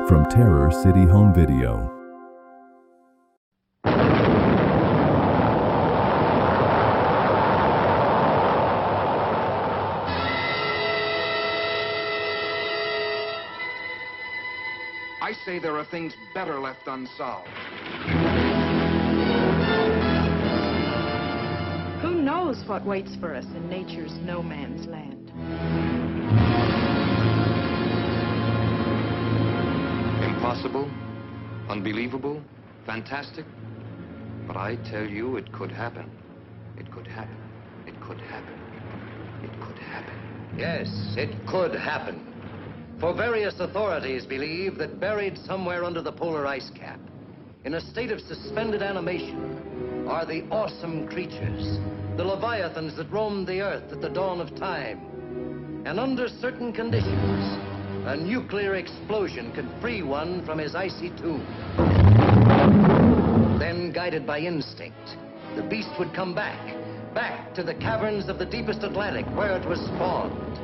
from Terror City Home Video. I say there are things better left unsolved. Who knows what waits for us in nature's no man's land? Impossible, unbelievable, fantastic. But I tell you, it could happen. It could happen. It could happen. It could happen. Yes, it could happen. For various authorities believe that buried somewhere under the polar ice cap, in a state of suspended animation, are the awesome creatures, the leviathans that roamed the earth at the dawn of time. And under certain conditions, a nuclear explosion could free one from his icy tomb. Then, guided by instinct, the beast would come back to the caverns of the deepest Atlantic where it was spawned.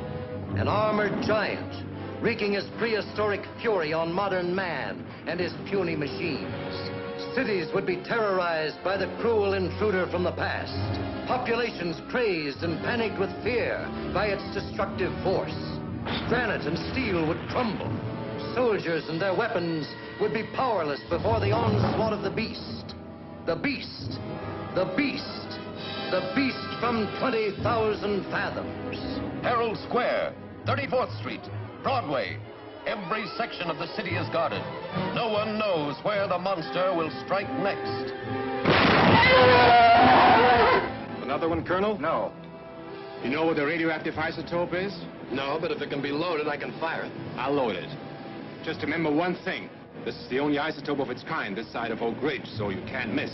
An armored giant, wreaking his prehistoric fury on modern man and his puny machines. Cities would be terrorized by the cruel intruder from the past. Populations crazed and panicked with fear by its destructive force. Granite and steel would crumble. Soldiers and their weapons would be powerless before the onslaught of the beast. The beast. The beast. The beast from 20,000 fathoms. Herald Square, 34th Street, Broadway. Every section of the city is guarded. No one knows where the monster will strike next. Another one, Colonel? No. You know what the radioactive isotope is? No, but if it can be loaded, I can fire it. I'll load it. Just remember one thing. This is the only isotope of its kind this side of Oak Ridge, so you can't miss.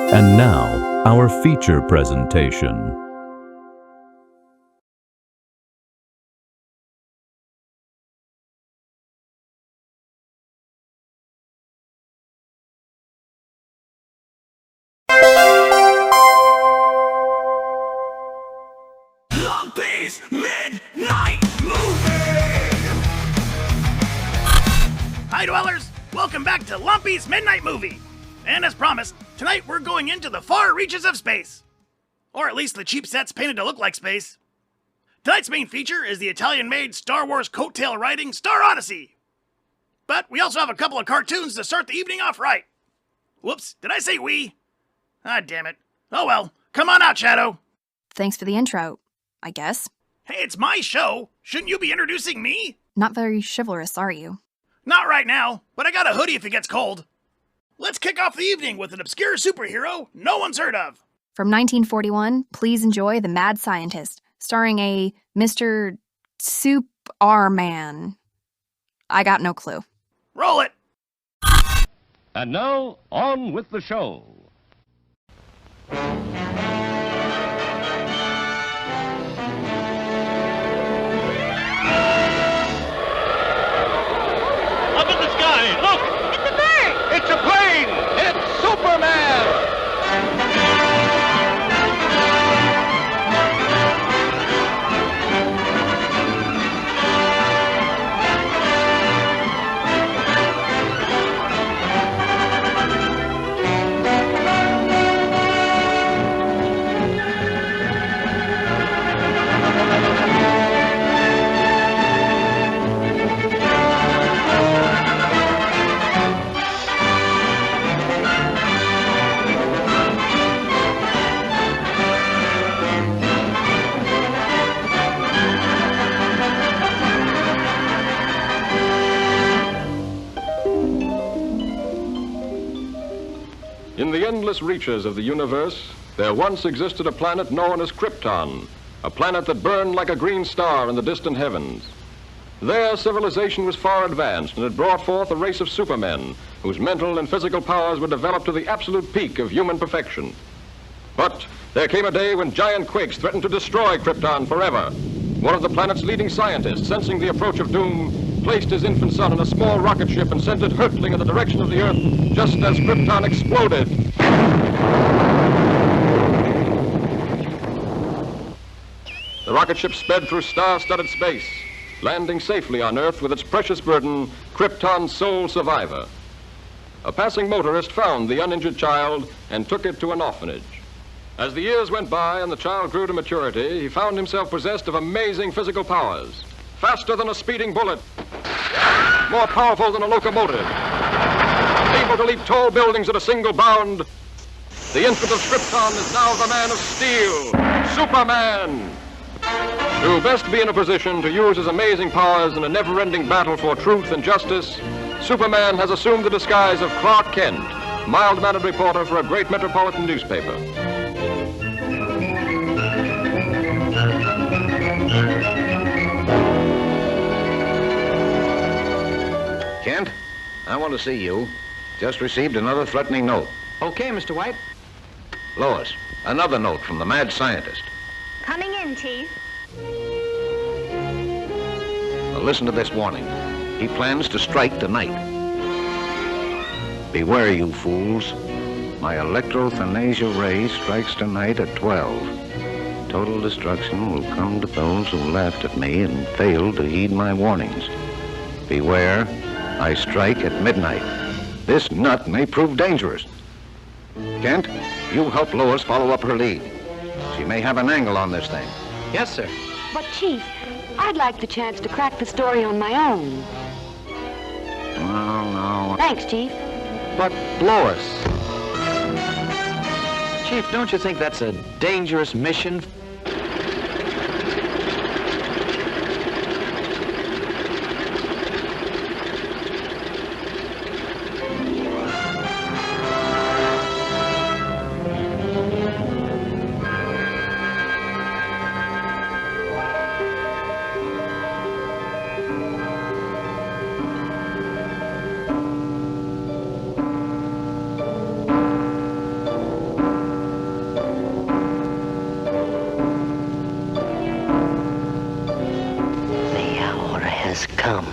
And now, our feature presentation. Lumpy's Midnight Movie! Hi, dwellers! Welcome back to Lumpy's Midnight Movie! And as promised, tonight we're going into the far reaches of space. Or at least the cheap sets painted to look like space. Tonight's main feature is the Italian-made Star Wars coattail riding Star Odyssey. But we also have a couple of cartoons to start the evening off right. Whoops, did I say we? Ah, damn it. Oh well, come on out, Shadow. Thanks for the intro, I guess. Hey, it's my show. Shouldn't you be introducing me? Not very chivalrous, are you? Not right now, but I got a hoodie if it gets cold. Let's kick off the evening with an obscure superhero no one's heard of. From 1941, please enjoy The Mad Scientist, starring a Mr. Supe-R-man. I got no clue. Roll it! And now, on with the show. Up in the sky, look! It's a bird! It's a plane! It's Superman! In the endless reaches of the universe, there once existed a planet known as Krypton, a planet that burned like a green star in the distant heavens. Their civilization was far advanced and had brought forth a race of supermen whose mental and physical powers were developed to the absolute peak of human perfection. But there came a day when giant quakes threatened to destroy Krypton forever. One of the planet's leading scientists, sensing the approach of doom, placed his infant son in a small rocket ship and sent it hurtling in the direction of the Earth just as Krypton exploded. The rocket ship sped through star-studded space, landing safely on Earth with its precious burden, Krypton's sole survivor. A passing motorist found the uninjured child and took it to an orphanage. As the years went by and the child grew to maturity, he found himself possessed of amazing physical powers. Faster than a speeding bullet, more powerful than a locomotive, able to leap tall buildings at a single bound. The infant of Krypton is now the man of steel, Supe-R-man. To best be in a position to use his amazing powers in a never-ending battle for truth and justice, Supe-R-man has assumed the disguise of Clark Kent, mild-mannered reporter for a great metropolitan newspaper. Kent, I want to see you. Just received another threatening note. Okay, Mr. White. Lois, another note from the mad scientist. Coming in, Chief. Now listen to this warning. He plans to strike tonight. Beware, you fools. My electrothanasia ray strikes tonight at 12. Total destruction will come to those who laughed at me and failed to heed my warnings. Beware, I strike at midnight. This nut may prove dangerous. Kent, you help Lois follow up her lead. She may have an angle on this thing. Yes, sir. But, Chief, I'd like the chance to crack the story on my own. No. Thanks, Chief. But, Lois... Chief, don't you think that's a dangerous mission? Come.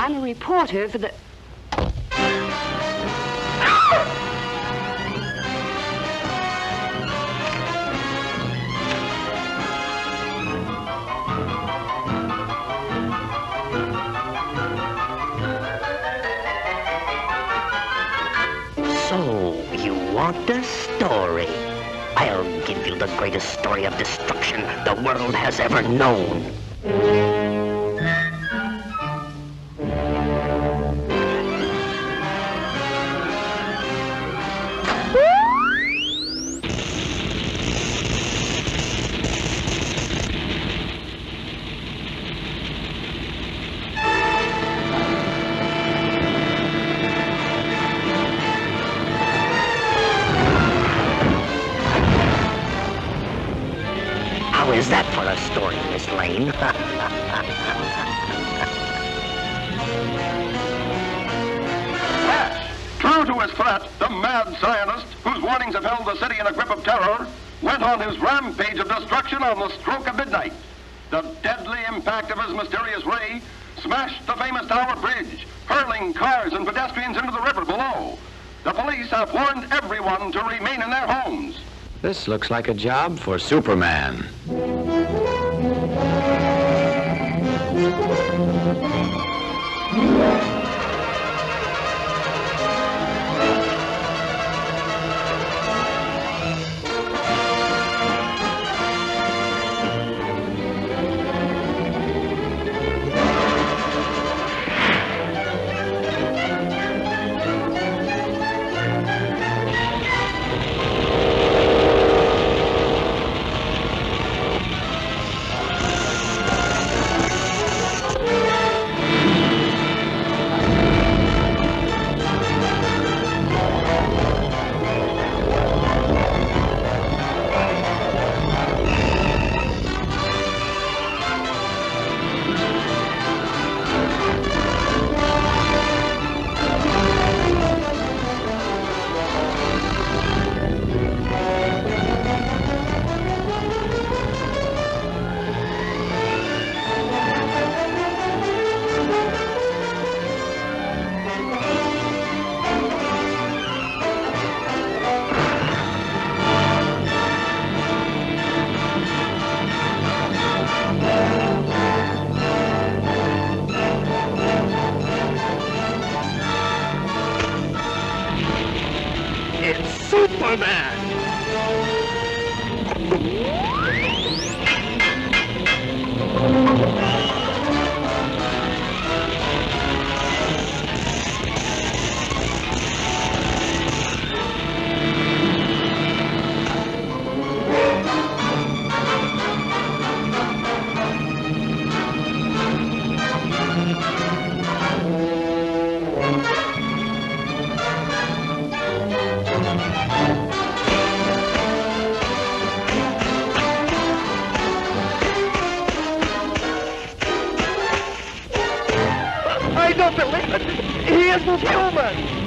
I'm a reporter for the... So, you want a story? I'll give you the greatest story of destruction the world has ever known. How is that for a story, Miss Lane? to his threat, the mad scientist, whose warnings have held the city in a grip of terror, went on his rampage of destruction on the stroke of midnight. The deadly impact of his mysterious ray smashed the famous Tower Bridge, hurling cars and pedestrians into the river below. The police have warned everyone to remain in their homes. This looks like a job for Superman. I don't believe it. He isn't human.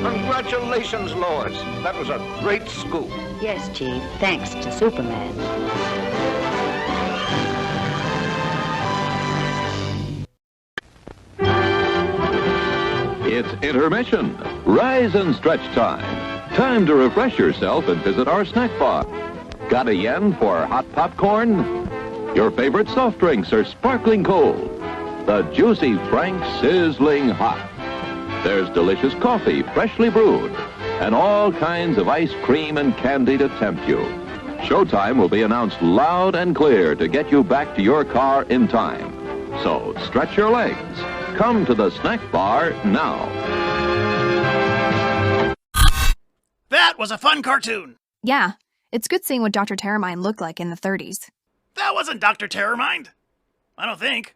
Congratulations, Lois. That was a great scoop. Yes, Chief. Thanks to Superman. It's intermission. Rise and stretch time. Time to refresh yourself and visit our snack bar. Got a yen for hot popcorn? Your favorite soft drinks are sparkling cold. The juicy Frank sizzling hot. There's delicious coffee, freshly brewed, and all kinds of ice cream and candy to tempt you. Showtime will be announced loud and clear to get you back to your car in time. So stretch your legs. Come to the snack bar now. That was a fun cartoon. Yeah, it's good seeing what Dr. Terramind looked like in the 30s. That wasn't Dr. Terramind. I don't think.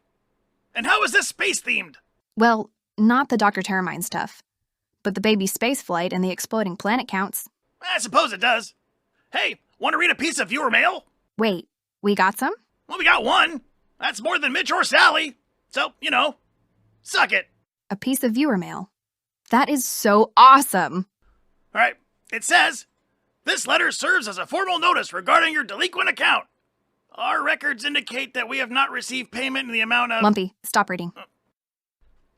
And how is this space-themed? Well, Not the Dr. Terramine stuff. But the baby spaceflight and the exploding planet counts. I suppose it does. Hey, want to read a piece of viewer mail? Wait, we got some? Well, we got one. That's more than Mitch or Sally. So, suck it. A piece of viewer mail. That is so awesome. All right, it says, this letter serves as a formal notice regarding your delinquent account. Our records indicate that we have not received payment in the amount of... Lumpy, stop reading.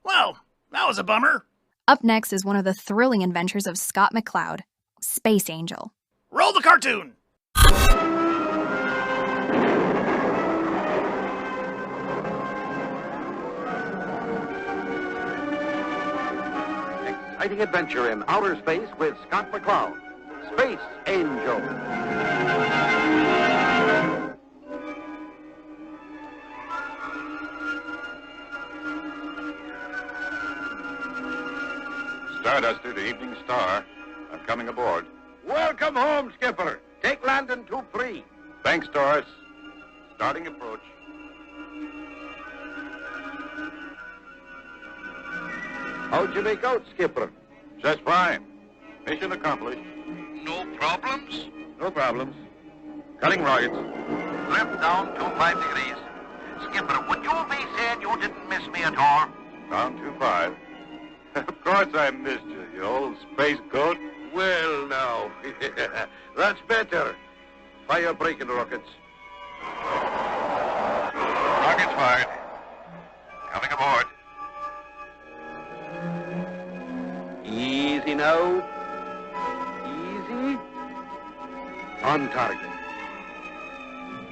Well, that was a bummer. Up next is one of the thrilling adventures of Scott McCloud, Space Angel. Roll the cartoon! Exciting adventure in outer space with Scott McCloud, Space Angel. Starduster to Evening Star. I'm coming aboard. Welcome home, Skipper. Take landing 2-3. Thanks, Doris. Starting approach. How'd you make out, Skipper? Just fine. Mission accomplished. No problems? No problems. Cutting rockets. Drift down 25 degrees. Skipper, would you be saying you didn't miss me at all? Down 25. Of course I missed you, you old space goat. Well, now, that's better. Fire braking rockets. Rockets fired. Coming aboard. Easy now. Easy. On target.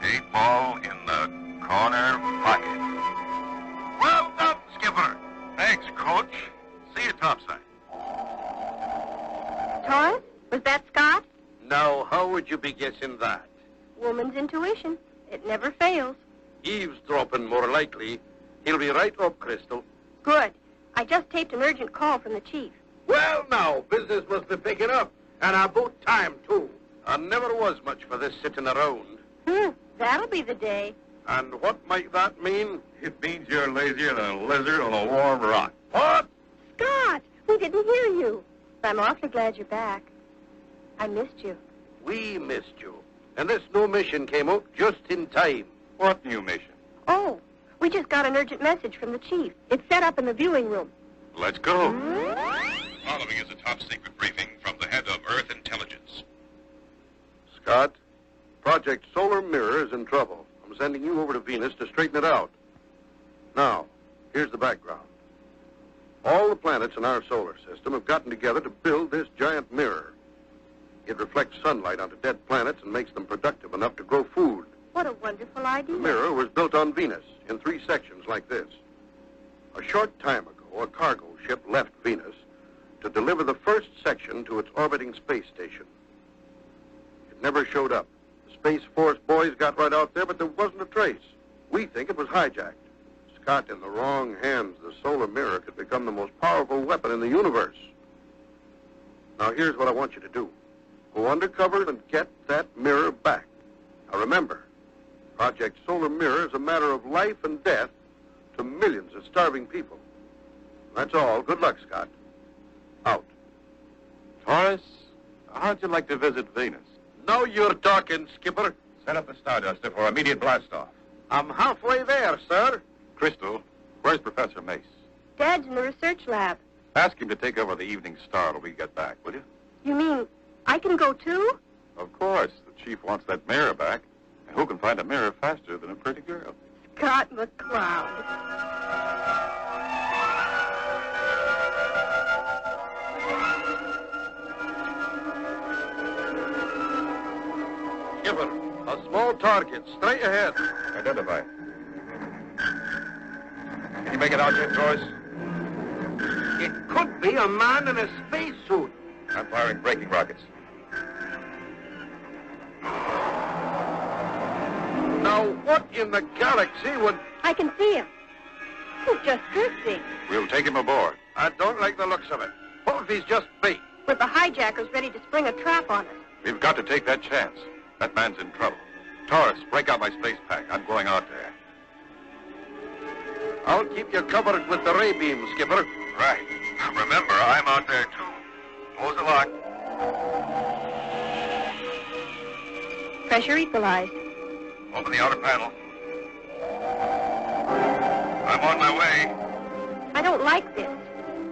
8 ball in the corner pocket. Well done, Skipper. Thanks, Coach. See you topside. Taurus? Was that Scott? Now, how would you be guessing that? Woman's intuition. It never fails. Eavesdropping, more likely. He'll be right up, Crystal. Good. I just taped an urgent call from the chief. Well, now, business must be picking up. And about time, too. I never was much for this sitting around. That'll be the day. And what might that mean? It means you're lazier than a lizard on a warm rock. What? Scott, we didn't hear you. I'm awfully glad you're back. I missed you. We missed you. And this new mission came out just in time. What new mission? Oh, we just got an urgent message from the chief. It's set up in the viewing room. Let's go. Following is a top-secret briefing from the head of Earth Intelligence. Scott, Project Solar Mirror is in trouble. I'm sending you over to Venus to straighten it out. Now, here's the background. All the planets in our solar system have gotten together to build this giant mirror. It reflects sunlight onto dead planets and makes them productive enough to grow food. What a wonderful idea. The mirror was built on Venus in 3 sections like this. A short time ago, a cargo ship left Venus to deliver the first section to its orbiting space station. It never showed up. The Space Force boys got right out there, but there wasn't a trace. We think it was hijacked. Scott, in the wrong hands, the solar mirror could become the most powerful weapon in the universe. Now, here's what I want you to do. Go undercover and get that mirror back. Now, remember, Project Solar Mirror is a matter of life and death to millions of starving people. That's all. Good luck, Scott. Out. Taurus, how'd you like to visit Venus? Now you're talking, Skipper. Set up the Starduster for immediate blast-off. I'm halfway there, sir. Crystal, where's Professor Mace? Dad's in the research lab. Ask him to take over the Evening Star till we get back, will you? You mean I can go too? Of course. The chief wants that mirror back. And who can find a mirror faster than a pretty girl? Scott McCloud. Skipper, a small target, straight ahead. Identify. Can you make it out yet, Taurus? It could be a man in a spacesuit. I'm firing braking rockets. Now, what in the galaxy would... I can see him. He's just drifting. We'll take him aboard. I don't like the looks of it. What if he's just bait? With the hijackers ready to spring a trap on us. We've got to take that chance. That man's in trouble. Taurus, break out my space pack. I'm going out there. I'll keep you covered with the ray beam, Skipper. Right. Remember, I'm out there, too. Close the lock. Pressure equalized. Open the outer panel. I'm on my way. I don't like this.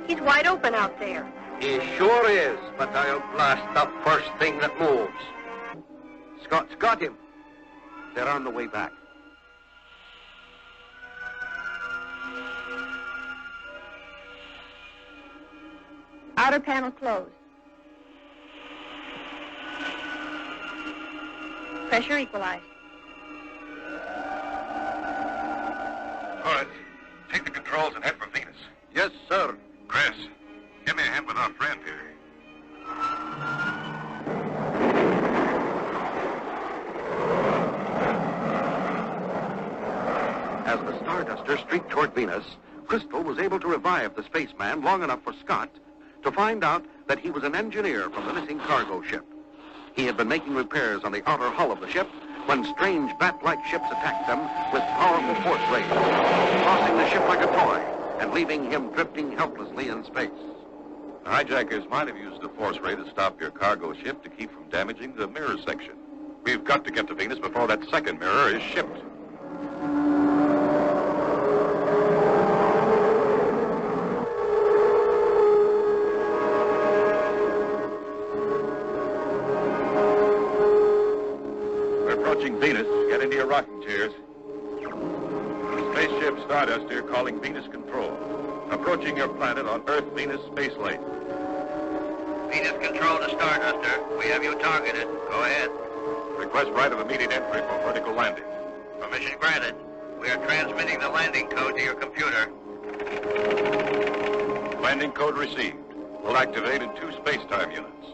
He's wide open out there. He sure is, but I'll blast the first thing that moves. Scott's got him. They're on the way back. Outer panel closed. Pressure equalized. Horace, take the controls and head for Venus. Yes, sir. Chris, give me a hand with our friend here. As the Starduster streaked toward Venus, Crystal was able to revive the spaceman long enough for Scott to find out that he was an engineer from the missing cargo ship. He had been making repairs on the outer hull of the ship when strange bat-like ships attacked them with powerful force rays, tossing the ship like a toy and leaving him drifting helplessly in space. The hijackers might have used a force ray to stop your cargo ship to keep from damaging the mirror section. We've got to get to Venus before that second mirror is shipped. Venus, get into your rocking chairs. Spaceship Starduster calling Venus Control. Approaching your planet on Earth-Venus space lane. Venus Control to Starduster. We have you targeted. Go ahead. Request right of immediate entry for vertical landing. Permission granted. We are transmitting the landing code to your computer. Landing code received. We'll activate in 2 space-time units.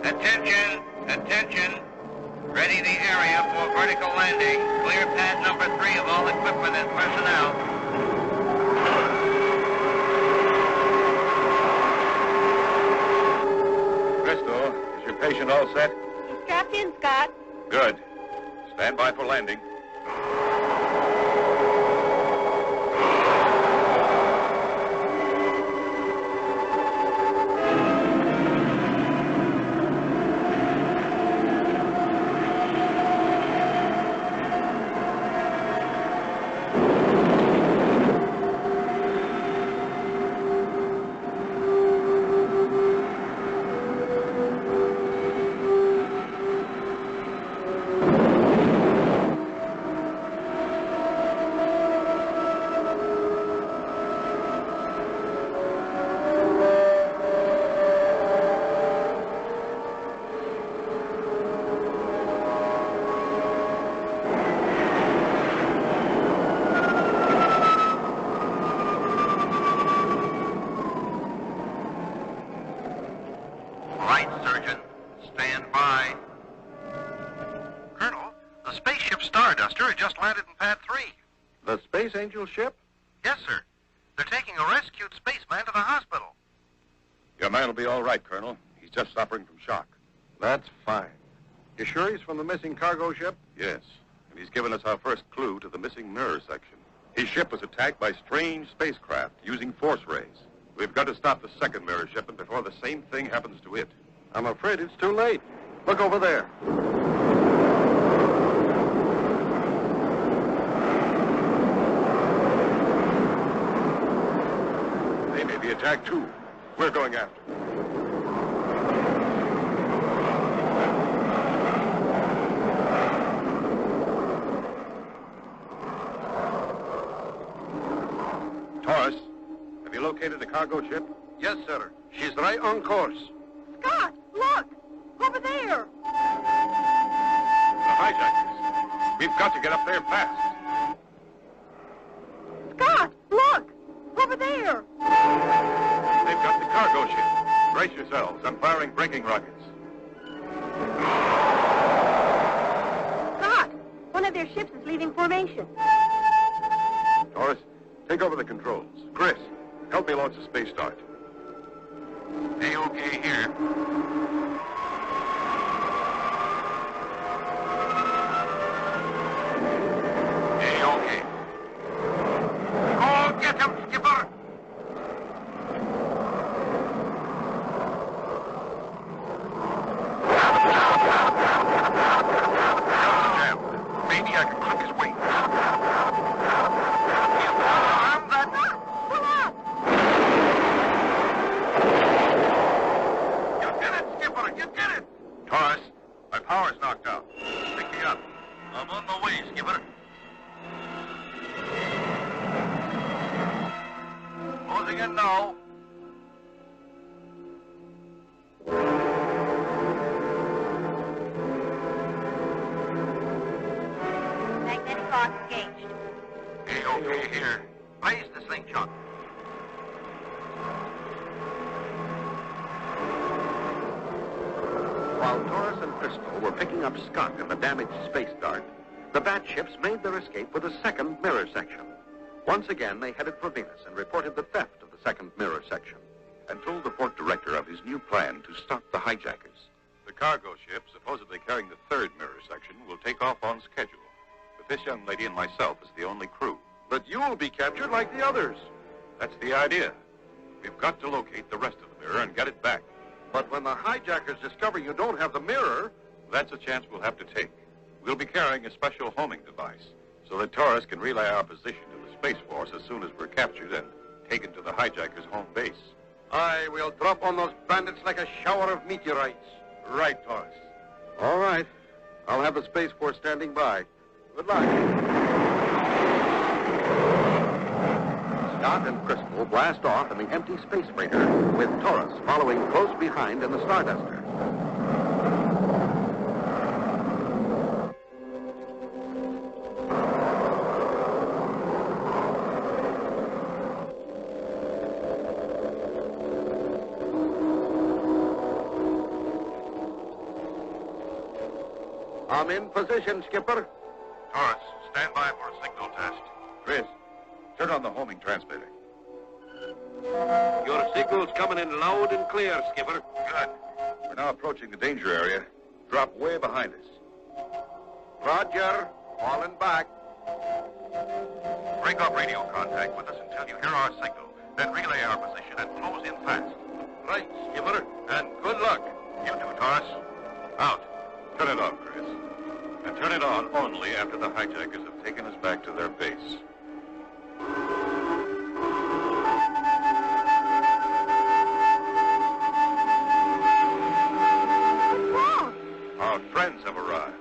Attention! Attention! Ready the area for vertical landing. Clear pad number 3 of all equipment and personnel. Crystal, is your patient all set? He's strapped in, Scott. Good. Stand by for landing. The Space Angel ship? Yes, sir. They're taking a rescued spaceman to the hospital. Your man will be all right, Colonel. He's just suffering from shock. That's fine. You sure he's from the missing cargo ship? Yes. And he's given us our first clue to the missing mirror section. His ship was attacked by strange spacecraft using force rays. We've got to stop the second mirror shipment before the same thing happens to it. I'm afraid it's too late. Look over there. They may be attacked, too. We're going after them. Taurus, have you located the cargo ship? Yes, sir. She's right on course. Scott, look! Over there! The hijackers. We've got to get up there fast. Scott, look! Over there! They've got the cargo ship. Brace yourselves. I'm firing braking rockets. Scott, one of their ships is leaving formation. Taurus, take over the controls. Chris, help me launch the space start. A-OK here. A-OK. Oh, get him, Skipper! Taurus, my power's knocked out. Pick me up. I'm on my way, Skipper. Closing in now. Magnetic box engaged. Okay here. Raise the slingshot. While Taurus and Crystal were picking up Scott in the damaged space dart, the bat ships made their escape with a second mirror section. Once again, they headed for Venus and reported the theft of the second mirror section. And told the port director of his new plan to stop the hijackers. The cargo ship, supposedly carrying the third mirror section, will take off on schedule. With this young lady and myself as the only crew. But you'll be captured like the others. That's the idea. We've got to locate the rest of the mirror and get it back. But when the hijackers discover you don't have the mirror... That's a chance we'll have to take. We'll be carrying a special homing device so that Taurus can relay our position to the Space Force as soon as we're captured and taken to the hijackers' home base. Aye, we'll drop on those bandits like a shower of meteorites. Right, Taurus. All right. I'll have the Space Force standing by. Good luck. Scott and Crystal blast off in the empty space freighter, with Taurus following close behind in the Starduster. I'm in position, Skipper. Taurus, stand by for a signal test. Chris, turn on the homing transmitter. Your signal's coming in loud and clear, Skipper. Good. We're now approaching the danger area. Drop way behind us. Roger. Falling back. Break off radio contact with us until you hear our signal. Then relay our position and close in fast. Right, Skipper. And good luck. You too, Taurus. Out. Turn it off, Chris. And turn it on only after the hijackers have taken us back to their base. Our friends have arrived.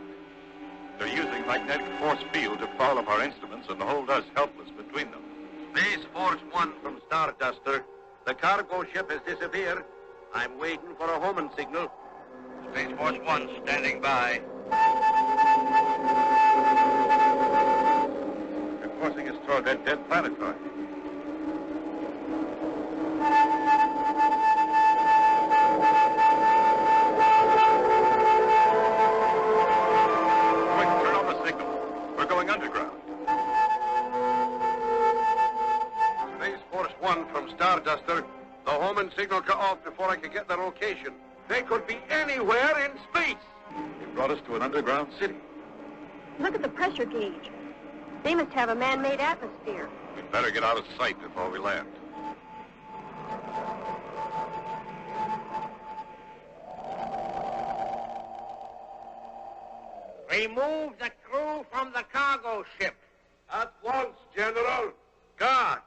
They're using magnetic force field to foul up our instruments and hold us helpless between them. Space Force 1 from Starduster. The cargo ship has disappeared. I'm waiting for a homing signal. Space Force 1 standing by. They're forcing us toward that dead planetoid. Quick, turn on the signal. We're going underground. Space Force 1 from Starduster. The homing signal cut off before I could get the location. They could be anywhere in space. They brought us to an underground city. Look at the pressure gauge. They must have a man-made atmosphere. We'd better get out of sight before we land. Remove the crew from the cargo ship. At once, General. Guard,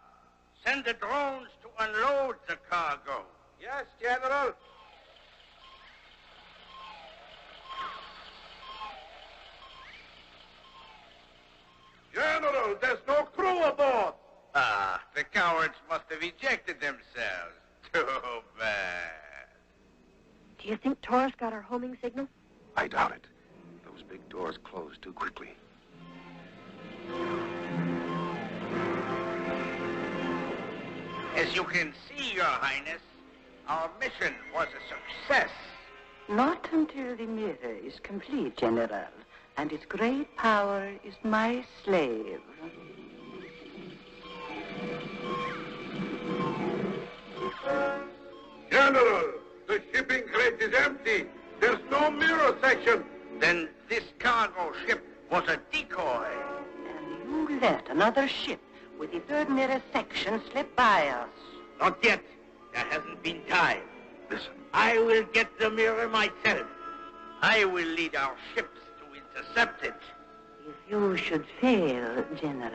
send the drones to unload the cargo. Yes, General. General, there's no crew aboard. Ah, the cowards must have ejected themselves. Too bad. Do you think Taurus got our homing signal? I doubt it. Those big doors closed too quickly. As you can see, Your Highness, our mission was a success. Not until the mirror is complete, General, and its great power is my slave. General, the shipping crate is empty. There's no mirror section. Then this cargo ship was a decoy. And you let another ship with the third mirror section slip by us. Not yet. There hasn't been time. Listen. I will get the mirror myself. I will lead our ships to intercept it. If you should fail, General.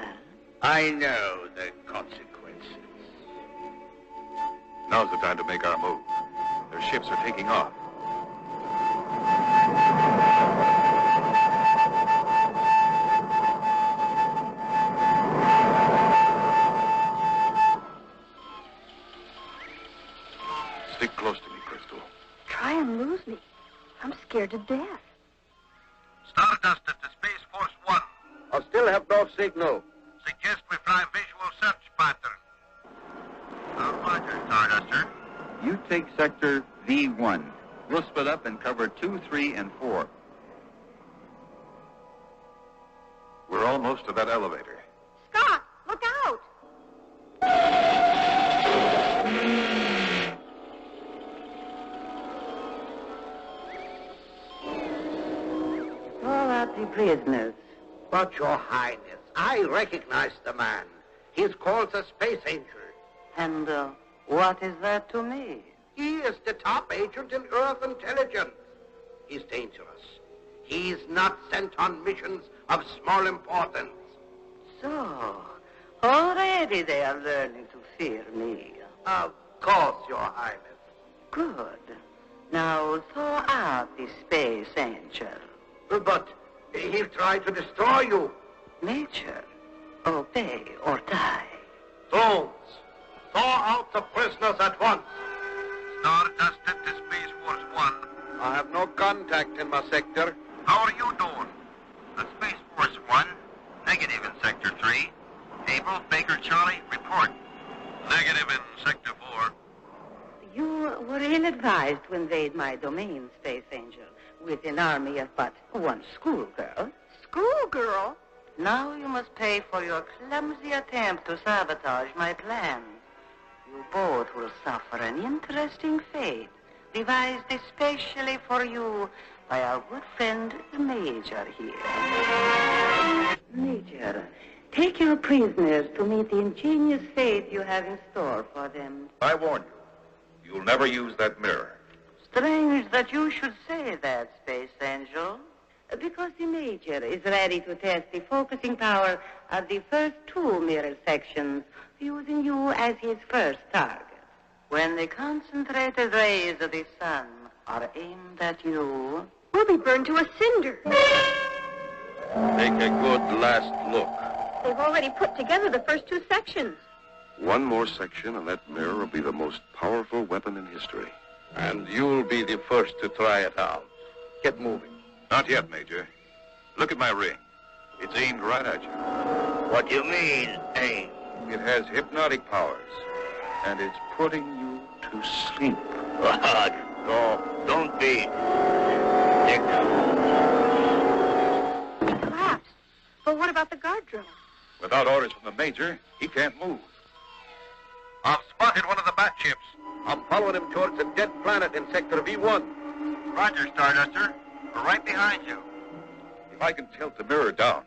I know the consequences. Now's the time to make our move. Their ships are taking off. Try and lose me. I'm scared to death. Stardust to Space Force 1. I still have no signal. Suggest we fly visual search pattern. Roger, Starduster. You take sector V1. We'll split up and cover 2, 3, and 4. We're almost to that elevator. Scott, look out! All out the prisoners. But, Your Highness, I recognize the man. He's called the Space Angel. And what is that to me? He is the top agent in Earth intelligence. He's dangerous. He's not sent on missions of small importance. So, already they are learning to fear me. Of course, Your Highness. Good. Now thaw out the Space Angel. But he'll try to destroy you. Major, obey or die. Drones, thaw out the prisoners at once. Stardust to Space Force 1. I have no contact in my sector. How are you doing? The Space Force 1. Negative in Sector 3. Able, Baker, Charlie, report. Negative in Sector 4. You were ill-advised to invade my domain, Space Angel, with an army of but one schoolgirl. Schoolgirl? Now you must pay for your clumsy attempt to sabotage my plans. You both will suffer an interesting fate, devised especially for you by our good friend, the Major here. Major, take your prisoners to meet the ingenious fate you have in store for them. I warn you, you'll never use that mirror. Strange that you should say that, Space Angel. Because the Major is ready to test the focusing power of the first 2 mirror sections, using you as his first target. When the concentrated rays of the sun are aimed at you, We'll be burned to a cinder. Take a good last look. They've already put together the first 2 sections. One more section and that mirror will be the most powerful weapon in history. And you'll be the first to try it out. Get moving. Not yet, Major. Look at my ring. It's aimed right at you. What do you mean, aim? It has hypnotic powers, and it's putting you to sleep. No, don't be. Dick. He collapsed. But what about the guard drone? Without orders from the Major, he can't move. I've spotted one of the bat ships. I'm following him towards a dead planet in Sector V1. Roger, Starduster. We're right behind you. If I can tilt the mirror down,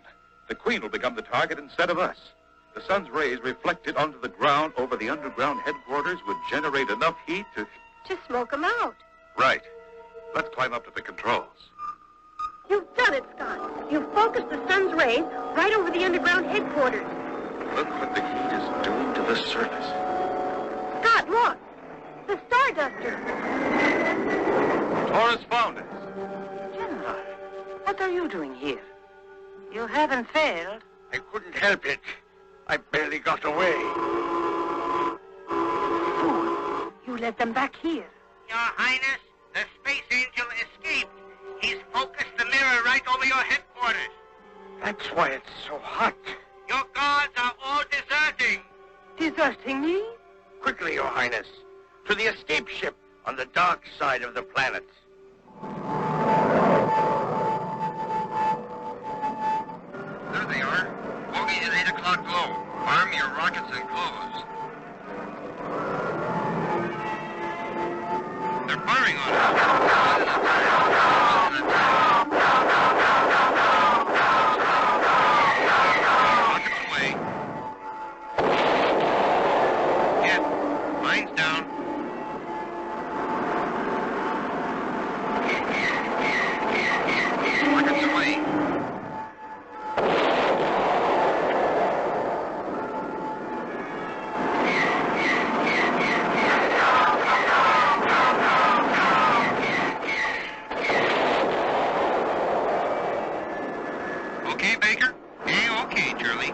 the Queen will become the target instead of us. The sun's rays reflected onto the ground over the underground headquarters would generate enough heat to... To smoke them out. Right. Let's climb up to the controls. You've done it, Scott. You've focused the sun's rays right over the underground headquarters. Look what the heat is doing to the surface. Scott, look. The Starduster. Taurus found us. General, what are you doing here? You haven't failed. I couldn't help it. I barely got away. Fool. You led them back here. Your Highness, the Space Angel escaped. He's focused the mirror right over your headquarters. That's why it's so hot. Your guards are all deserting. Deserting me? Quickly, Your Highness. To the escape ship on the dark side of the planet. There they are. Bogey at 8 o'clock glow. Arm your rockets and close. They're firing on us. Rockets away. Get. Mine's down. Rockets away. Okay, Baker? Okay, Charlie.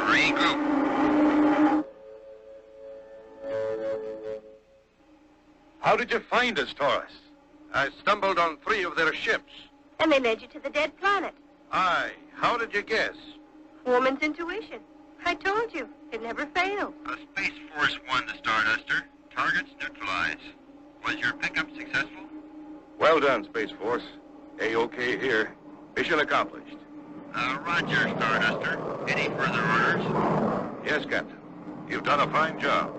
Regroup. How did you find us, Taurus? I stumbled on 3 of their ships. And they led you to the dead planet. Aye. How did you guess? Woman's intuition. I told you, it never fails. Space Force 1 to Starduster. Targets neutralized. Was your pickup successful? Well done, Space Force. A-OK here. Mission accomplished. Roger, Starduster. Any further orders? Yes, Captain. You've done a fine job.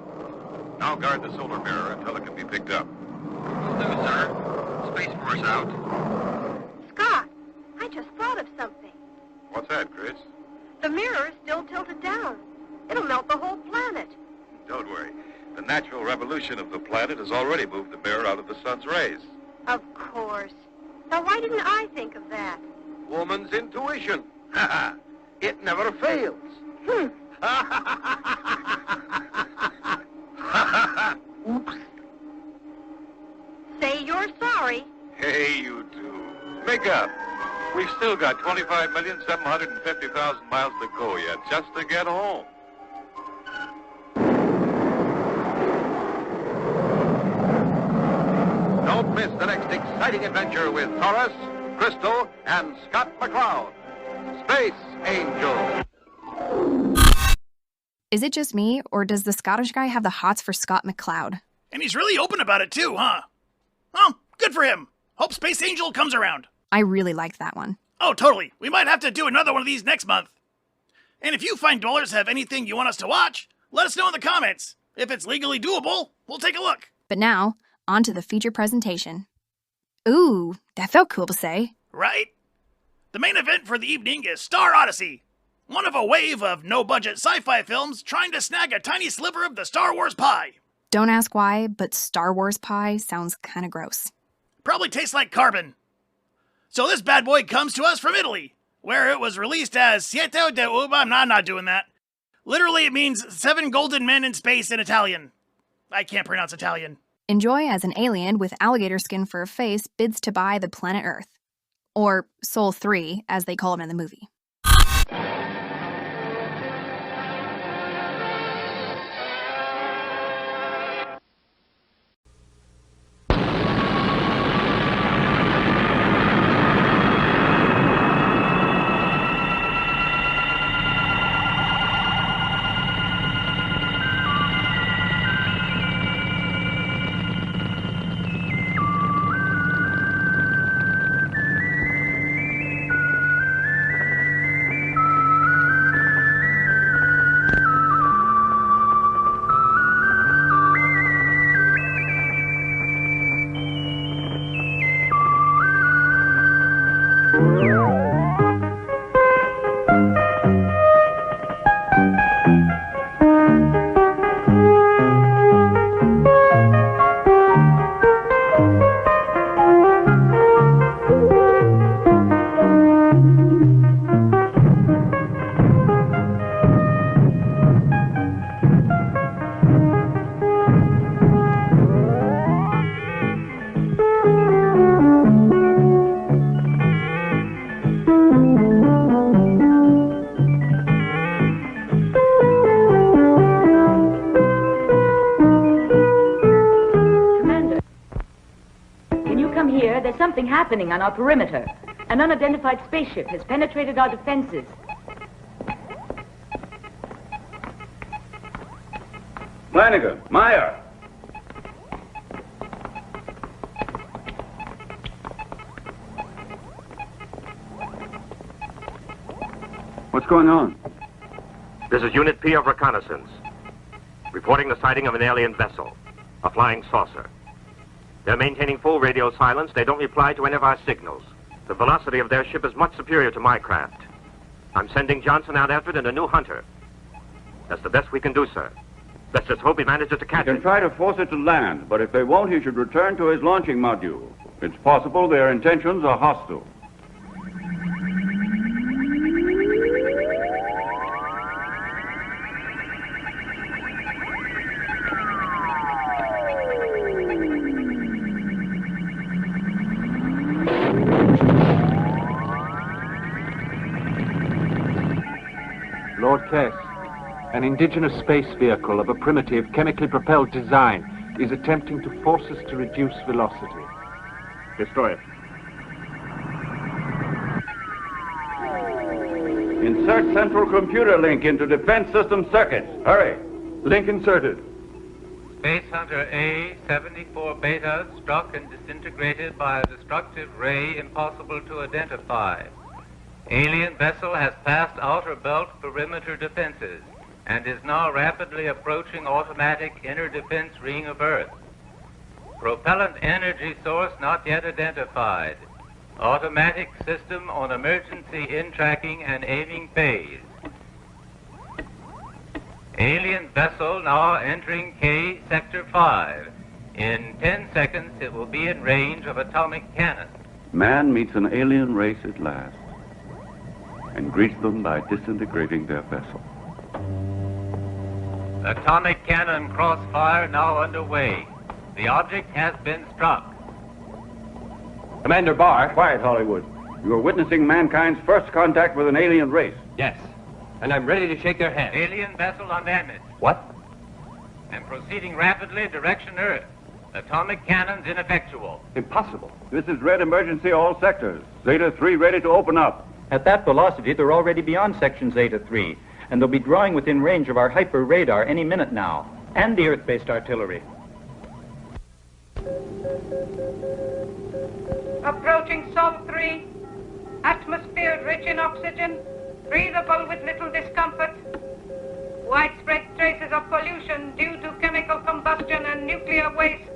Now guard the solar mirror until it can be picked up. Will do, sir. Space Force out. Scott, I just thought of something. What's that, Chris? The mirror is still tilted down. It'll melt the whole planet. Don't worry. The natural revolution of the planet has already moved the mirror out of the sun's rays. Of course. Now, why didn't I think of that? Woman's intuition. It never fails. Oops. Say you're sorry. Hey, you two. Make up. We've still got 25,750,000 miles to go yet, just to get home. Don't miss the next exciting adventure with Taurus, Crystal, and Scott McCloud. Space Angel. Is it just me, or does the Scottish guy have the hots for Scott McCloud? And he's really open about it too, huh? Oh, good for him. Hope Space Angel comes around. I really liked that one. Oh, totally. We might have to do another one of these next month. And if you fine dwellers have anything you want us to watch, let us know in the comments. If it's legally doable, we'll take a look. But now, on to the feature presentation. Ooh, that felt cool to say. Right? The main event for the evening is Star Odyssey, one of a wave of no-budget sci-fi films trying to snag a tiny sliver of the Star Wars pie. Don't ask why, but Star Wars pie sounds kinda gross. Probably tastes like carbon. So this bad boy comes to us from Italy, where it was released as Siete de Uba. I'm not doing that. Literally, it means 7 golden men in space in Italian. I can't pronounce Italian. Enjoy as an alien with alligator skin for a face bids to buy the planet Earth. Or Sol 3, as they call him in the movie. There's something happening on our perimeter. An unidentified spaceship has penetrated our defenses. Flanagan, Meyer. What's going on? This is Unit P of Reconnaissance. Reporting the sighting of an alien vessel, a flying saucer. They're maintaining full radio silence. They don't reply to any of our signals. The velocity of their ship is much superior to my craft. I'm sending Johnson out after it in a new Hunter. That's the best we can do, sir. Let's just hope he manages to catch it. You can try to force it to land, but if they won't, he should return to his launching module. It's possible their intentions are hostile. Lord Kess, an indigenous space vehicle of a primitive, chemically propelled design is attempting to force us to reduce velocity. Destroy it. Insert central computer link into defense system circuits. Hurry. Link inserted. Space Hunter A, 74 Beta, struck and disintegrated by a destructive ray impossible to identify. Alien vessel has passed outer belt perimeter defenses and is now rapidly approaching automatic inner defense ring of Earth. Propellant energy source not yet identified. Automatic system on emergency in-tracking and aiming phase. Alien vessel now entering K Sector 5. In 10 seconds, it will be in range of atomic cannon. Man meets an alien race at last and greets them by disintegrating their vessel. Atomic cannon crossfire now underway. The object has been struck. Commander Barr. Quiet, Hollywood. You are witnessing mankind's first contact with an alien race. Yes, and I'm ready to shake their hand. Alien vessel undamaged. What? And proceeding rapidly direction Earth. Atomic cannons ineffectual. Impossible. This is red emergency all sectors. Zeta 3 ready to open up. At that velocity, they're already beyond section Zeta 3, and they'll be drawing within range of our hyper radar any minute now, and the Earth-based artillery. Approaching Sol 3. Atmosphere rich in oxygen, breathable with little discomfort. Widespread traces of pollution due to chemical combustion and nuclear waste.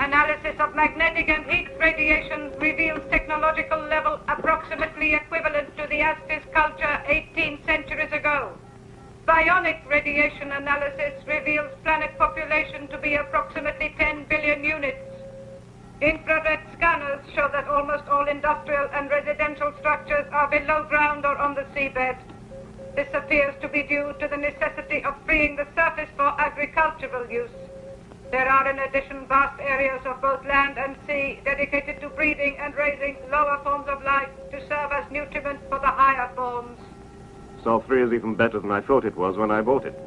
Analysis of magnetic and heat radiation reveals technological level approximately equivalent to the Aztec culture 18 centuries ago. Bionic radiation analysis reveals planet population to be approximately 10 billion units. Infrared scanners show that almost all industrial and residential structures are below ground or on the seabed. This appears to be due to the necessity of freeing the surface for agricultural use. There are in addition vast areas of both land and sea dedicated to breeding and raising lower forms of life to serve as nutriment for the higher forms. Sol 3 is even better than I thought it was when I bought it.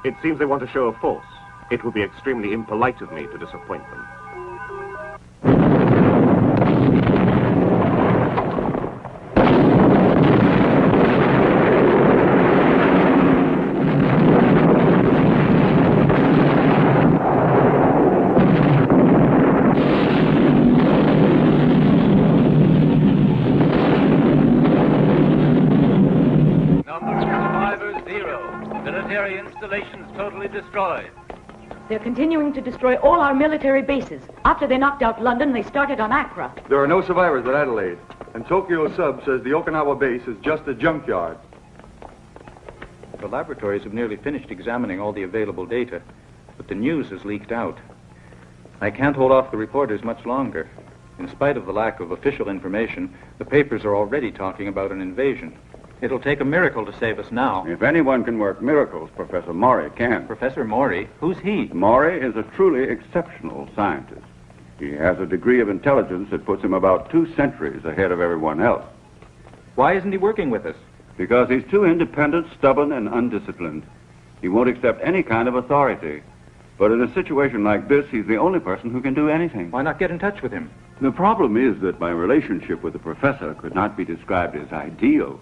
It seems they want to show a force. It would be extremely impolite of me to disappoint them. Destroyed. They're continuing to destroy all our military bases. After they knocked out London, they started on Accra. There are no survivors at Adelaide, and Tokyo Sub says the Okinawa base is just a junkyard. The laboratories have nearly finished examining all the available data, but the news has leaked out. I can't hold off the reporters much longer. In spite of the lack of official information, the papers are already talking about an invasion. It'll take a miracle to save us now. If anyone can work miracles, Professor Maury can. Professor Maury? Who's he? Maury is a truly exceptional scientist. He has a degree of intelligence that puts him about 2 centuries ahead of everyone else. Why isn't he working with us? Because he's too independent, stubborn, and undisciplined. He won't accept any kind of authority. But in a situation like this, he's the only person who can do anything. Why not get in touch with him? The problem is that my relationship with the professor could not be described as ideal.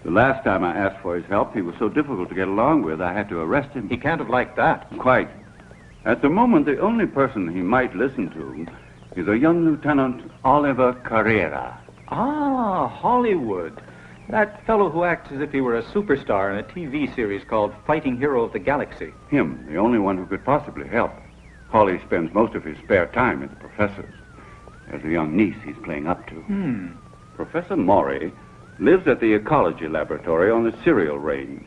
The last time I asked for his help, he was so difficult to get along with, I had to arrest him. He can't have liked that. Quite. At the moment, the only person he might listen to is a young Lieutenant Oliver Carrera. Ah, Hollywood. That fellow who acts as if he were a superstar in a TV series called Fighting Hero of the Galaxy. Him, the only one who could possibly help. Holly spends most of his spare time at the professor's. There's a young niece he's playing up to. Professor Maury lives at the ecology laboratory on the cereal range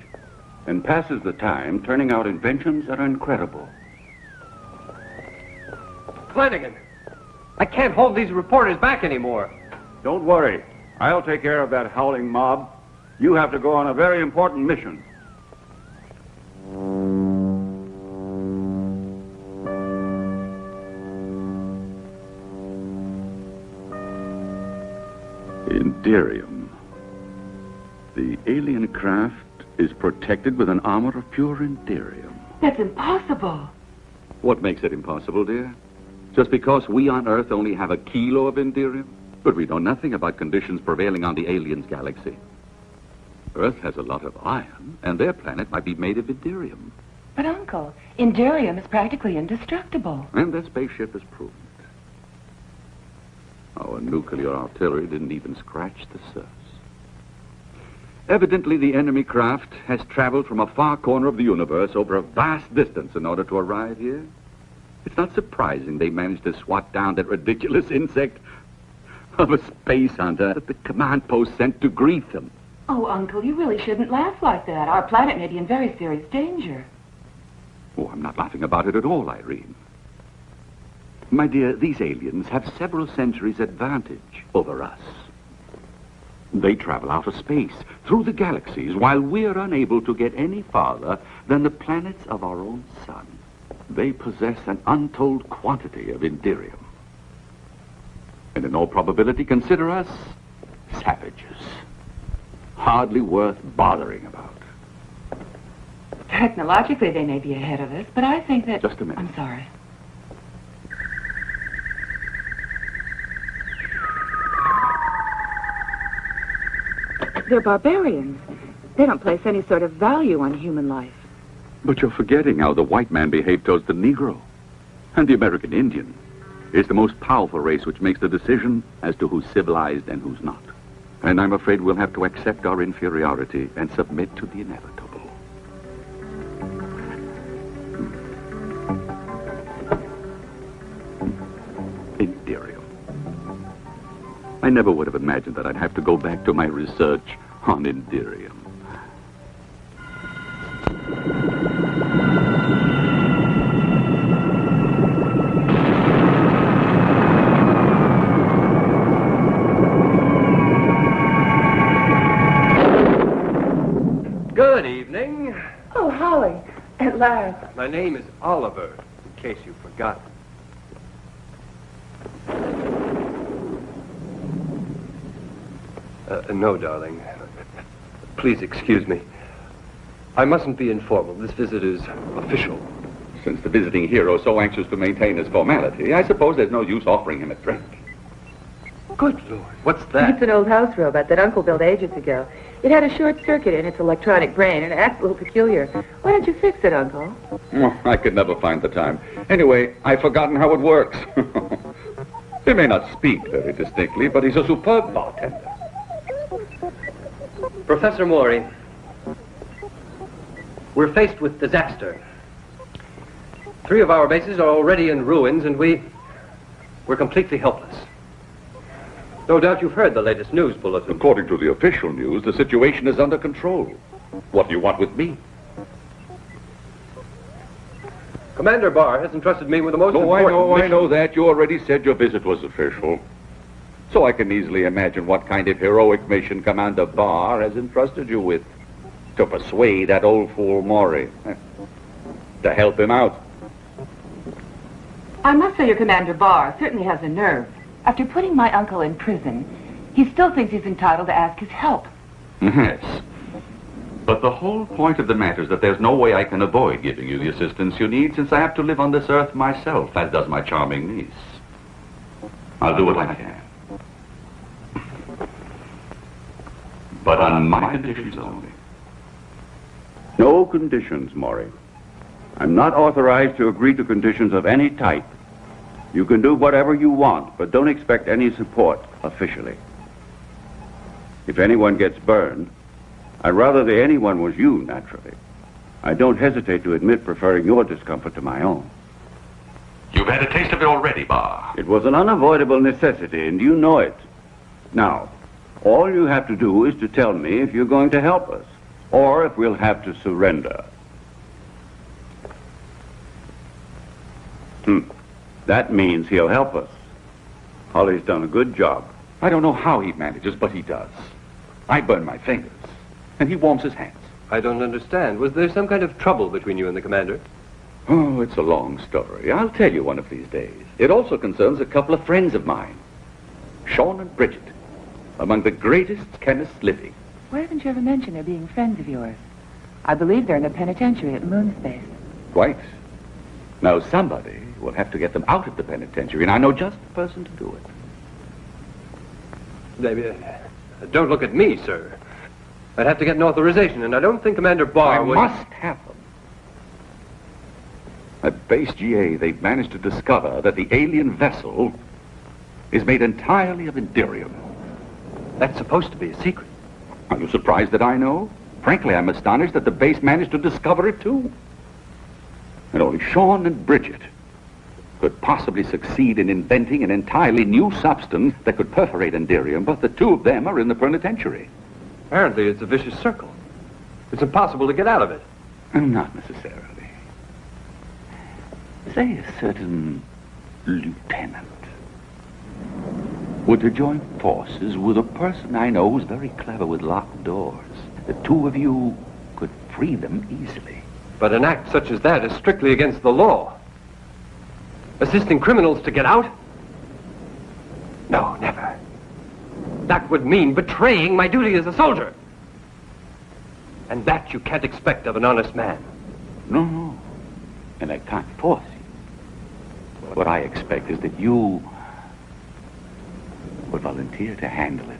and passes the time turning out inventions that are incredible. Flanagan, I can't hold these reporters back anymore. Don't worry. I'll take care of that howling mob. You have to go on a very important mission. Inderium. The alien craft is protected with an armor of pure Inderium. That's impossible. What makes it impossible, dear? Just because we on Earth only have a kilo of Inderium? But we know nothing about conditions prevailing on the aliens' galaxy. Earth has a lot of iron, and their planet might be made of Inderium. But, Uncle, Inderium is practically indestructible. And their spaceship has proven it. Our nuclear artillery didn't even scratch the surface. Evidently, the enemy craft has traveled from a far corner of the universe over a vast distance in order to arrive here. It's not surprising they managed to swat down that ridiculous insect of a space hunter that the command post sent to greet them. Oh, Uncle, you really shouldn't laugh like that. Our planet may be in very serious danger. Oh, I'm not laughing about it at all, Irene. My dear, these aliens have several centuries advantage over us. They travel out of space, through the galaxies, while we're unable to get any farther than the planets of our own sun. They possess an untold quantity of Inderium. And in all probability, consider us savages. Hardly worth bothering about. Technologically, they may be ahead of us, but I think that... Just a minute. I'm sorry. They're barbarians. They don't place any sort of value on human life. But you're forgetting how the white man behaved towards the Negro. And the American Indian is the most powerful race which makes the decision as to who's civilized and who's not. And I'm afraid we'll have to accept our inferiority and submit to the inevitable. Inderium. I never would have imagined that I'd have to go back to my research on Inderium. Good evening. Oh, Holly, at last. My name is Oliver, in case you forgot. No, darling. Please excuse me. I mustn't be informal. This visit is official. Since the visiting hero is so anxious to maintain his formality, I suppose there's no use offering him a drink. Good Lord, what's that? It's an old house robot that Uncle built ages ago. It had a short circuit in its electronic brain, and it acts a little peculiar. Why don't you fix it, Uncle? Well, I could never find the time. Anyway, I've forgotten how it works. He may not speak very distinctly, but he's a superb bartender. Professor Maury, we're faced with disaster. 3 of our bases are already in ruins, and we're completely helpless. No doubt you've heard the latest news bulletin. According to the official news, the situation is under control. What do you want with me? Commander Barr has entrusted me with the most Oh, important I know that. You already said your visit was official. So I can easily imagine what kind of heroic mission Commander Barr has entrusted you with. To persuade that old fool Maury. To help him out. I must say your Commander Barr certainly has a nerve. After putting my uncle in prison, he still thinks he's entitled to ask his help. Yes. But the whole point of the matter is that there's no way I can avoid giving you the assistance you need, since I have to live on this earth myself, as does my charming niece. I'll do what I can. But on my conditions only. No conditions, Maury. I'm not authorized to agree to conditions of any type. You can do whatever you want, but don't expect any support officially. If anyone gets burned, I'd rather the anyone was you, naturally. I don't hesitate to admit preferring your discomfort to my own. You've had a taste of it already, Barr. It was an unavoidable necessity, and you know it. Now, all you have to do is to tell me if you're going to help us, or if we'll have to surrender. That means he'll help us. Holly's done a good job. I don't know how he manages, but he does. I burn my fingers, and he warms his hands. I don't understand. Was there some kind of trouble between you and the commander? Oh, it's a long story. I'll tell you one of these days. It also concerns a couple of friends of mine, Sean and Bridget. among the greatest chemists living. Why haven't you ever mentioned they're being friends of yours? I believe they're in the penitentiary at Moonspace. Quite. Now, somebody will have to get them out of the penitentiary, and I know just the person to do it. Don't look at me, sir. I'd have to get an authorization, and I don't think Commander Barr would... I must have them. At Base GA, they've managed to discover that the alien vessel is made entirely of Indirium. That's supposed to be a secret. Are you surprised that I know? Frankly, I'm astonished that the base managed to discover it, too. And only Sean and Bridget could possibly succeed in inventing an entirely new substance that could perforate Indirium, but the two of them are in the penitentiary. Apparently, it's a vicious circle. It's impossible to get out of it. Not necessarily. Say a certain lieutenant were to join forces with a person I know who's very clever with locked doors. The two of you could free them easily. But an act such as that is strictly against the law. Assisting criminals to get out? No, never. That would mean betraying my duty as a soldier. And that you can't expect of an honest man. No. And I can't force you. What I expect is that you would volunteer to handle it.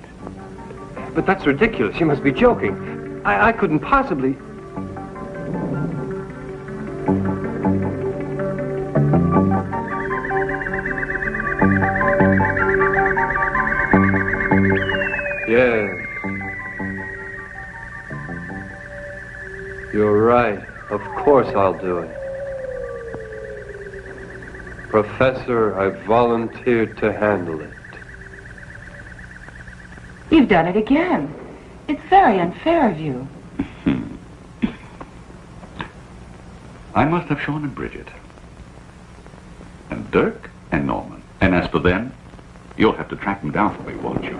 But that's ridiculous. You must be joking. I couldn't possibly... Yes. You're right. Of course I'll do it. Professor, I volunteered to handle it. You've done it again. It's very unfair of you. I must have Sean and Bridget. And Dirk and Norman. And as for them, you'll have to track them down for me, won't you?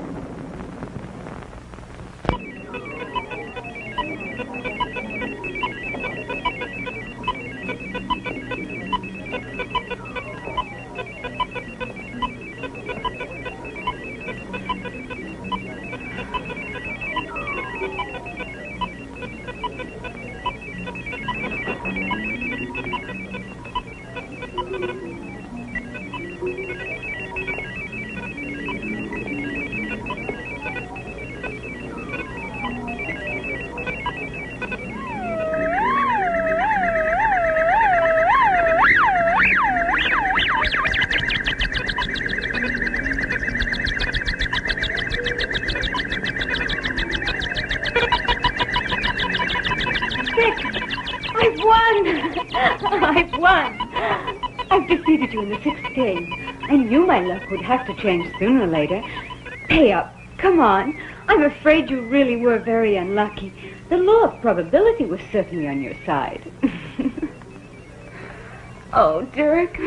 I've won. I've defeated you in the 6th game. I knew my luck would have to change sooner or later. Pay up. Come on. I'm afraid you really were very unlucky. The law of probability was certainly on your side. Oh, Dirk.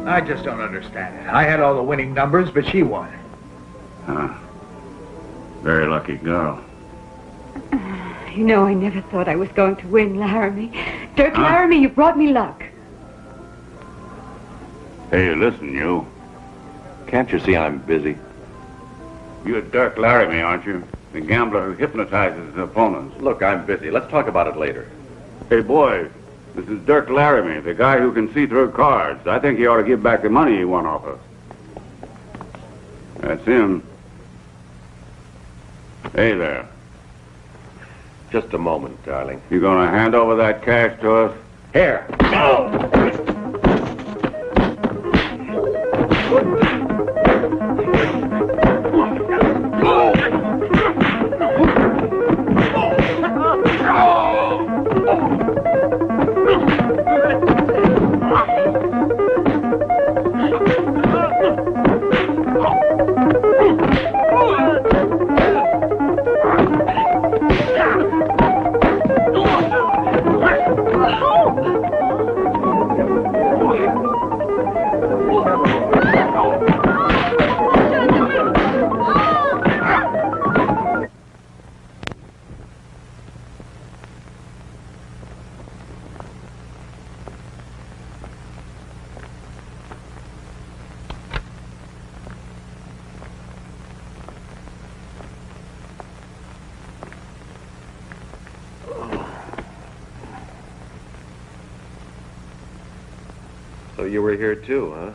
I just don't understand it. I had all the winning numbers, but she won. Huh. Very lucky girl. You know, I never thought I was going to win, Laramie. Dirk Laramie, you brought me luck. Hey, listen, you. Can't you see I'm busy? You're Dirk Laramie, aren't you? The gambler who hypnotizes his opponents. Look, I'm busy. Let's talk about it later. Hey, boy. This is Dirk Laramie, the guy who can see through cards. I think he ought to give back the money he won off us. That's him. Hey there. Just a moment, darling. You gonna hand over that cash to us? Here. So you were here too, huh?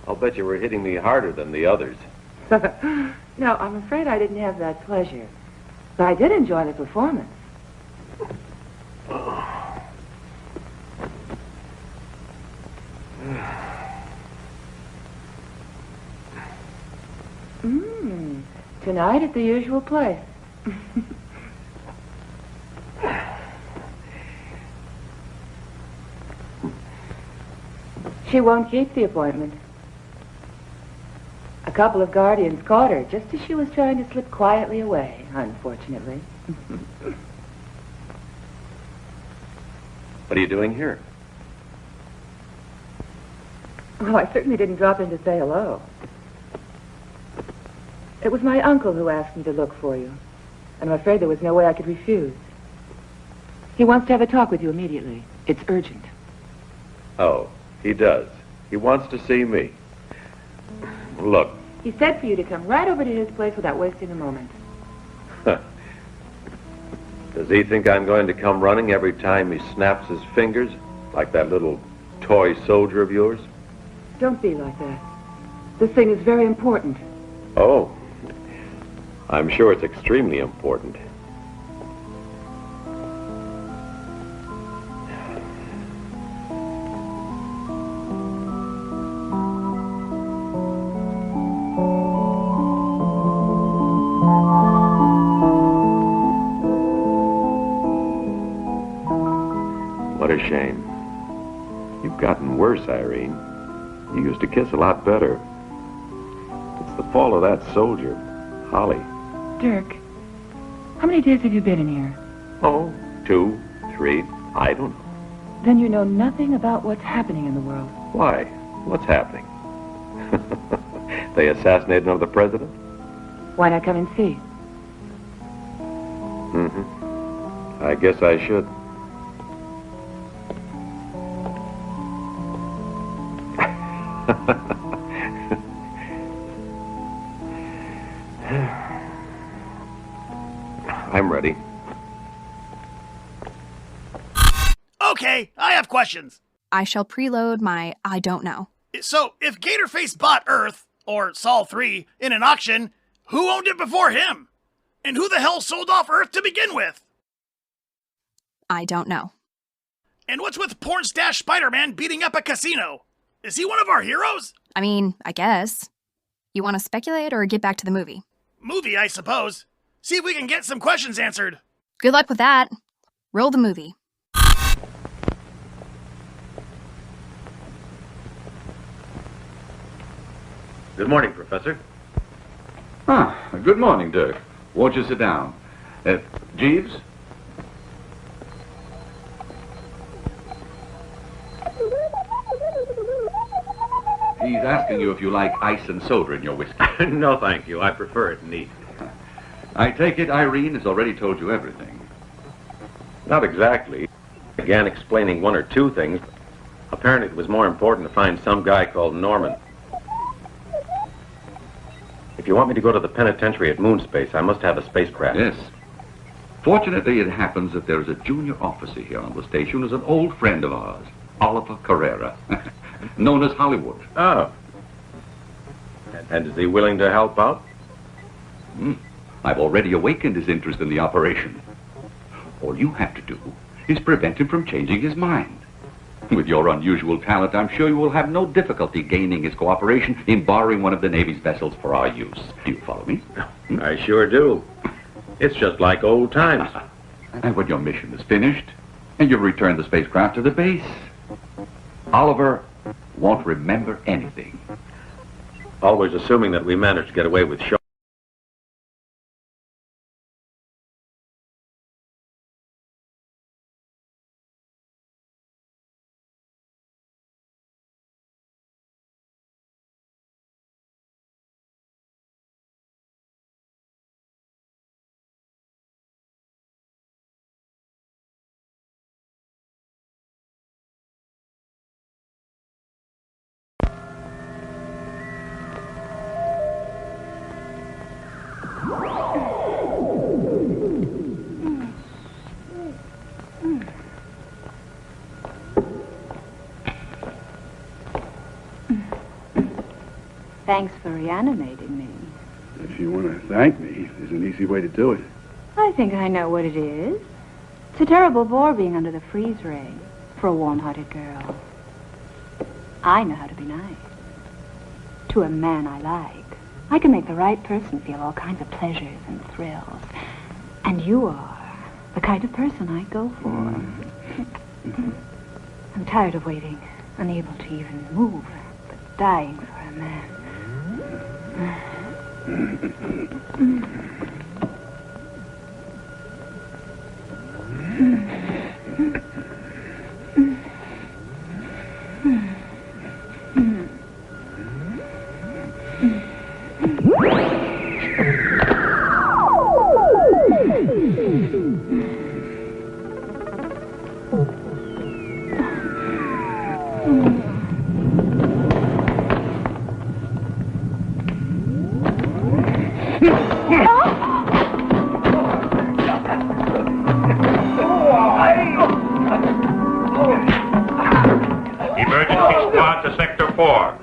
I'll bet you were hitting me harder than the others. No, I'm afraid I didn't have that pleasure. But I did enjoy the performance. Tonight at the usual place. She won't keep the appointment. A couple of guardians caught her just as she was trying to slip quietly away, unfortunately. What are you doing here? Oh, I certainly didn't drop in to say hello. It was my uncle who asked me to look for you. And I'm afraid there was no way I could refuse. He wants to have a talk with you immediately. It's urgent. Oh, he does. He wants to see me. Look. He said for you to come right over to his place without wasting a moment. Does he think I'm going to come running every time he snaps his fingers, like that little toy soldier of yours? Don't be like that. This thing is very important. Oh, I'm sure it's extremely important. What a shame. You've gotten worse, Irene. You used to kiss a lot better. It's the fault of that soldier, Holly. Dirk, how many days have you been in here? Oh, 2, 3, I don't know. Then you know nothing about what's happening in the world. Why? What's happening? They assassinated another president? Why not come and see? Mm-hmm. I guess I should. I'm ready. Okay, I have questions. I shall preload my I don't know. So, if Gatorface bought Earth, or Sol 3, in an auction, who owned it before him? And who the hell sold off Earth to begin with? I don't know. And what's with pornstache Spider-Man beating up a casino? Is he one of our heroes? I mean, I guess. You want to speculate or get back to the movie? Movie, I suppose. See if we can get some questions answered. Good luck with that. Roll the movie. Good morning, Professor. Good morning, Dirk. Won't you sit down? Jeeves? He's asking you if you like ice and soda in your whiskey. No, thank you. I prefer it neat. I take it Irene has already told you everything. Not exactly. Began explaining 1 or 2 things. Apparently it was more important to find some guy called Norman. If you want me to go to the penitentiary at Moonspace, I must have a spacecraft. Yes. Fortunately, it happens that there is a junior officer here on the station who's an old friend of ours, Oliver Carrera, known as Hollywood. Oh. And is he willing to help out? I've already awakened his interest in the operation. All you have to do is prevent him from changing his mind. With your unusual talent, I'm sure you will have no difficulty gaining his cooperation in borrowing one of the Navy's vessels for our use. Do you follow me? I sure do. It's just like old times. And when your mission is finished, and you've returned the spacecraft to the base, Oliver won't remember anything. Always assuming that we managed to get away with Shaw. Thanks for reanimating me. If you want to thank me, there's an easy way to do it. I think I know what it is. It's a terrible bore being under the freeze ray for a warm-hearted girl. I know how to be nice. To a man I like. I can make the right person feel all kinds of pleasures and thrills. And you are the kind of person I go for. I'm tired of waiting, unable to even move, but dying for a man. Emergency squad to Sector 4.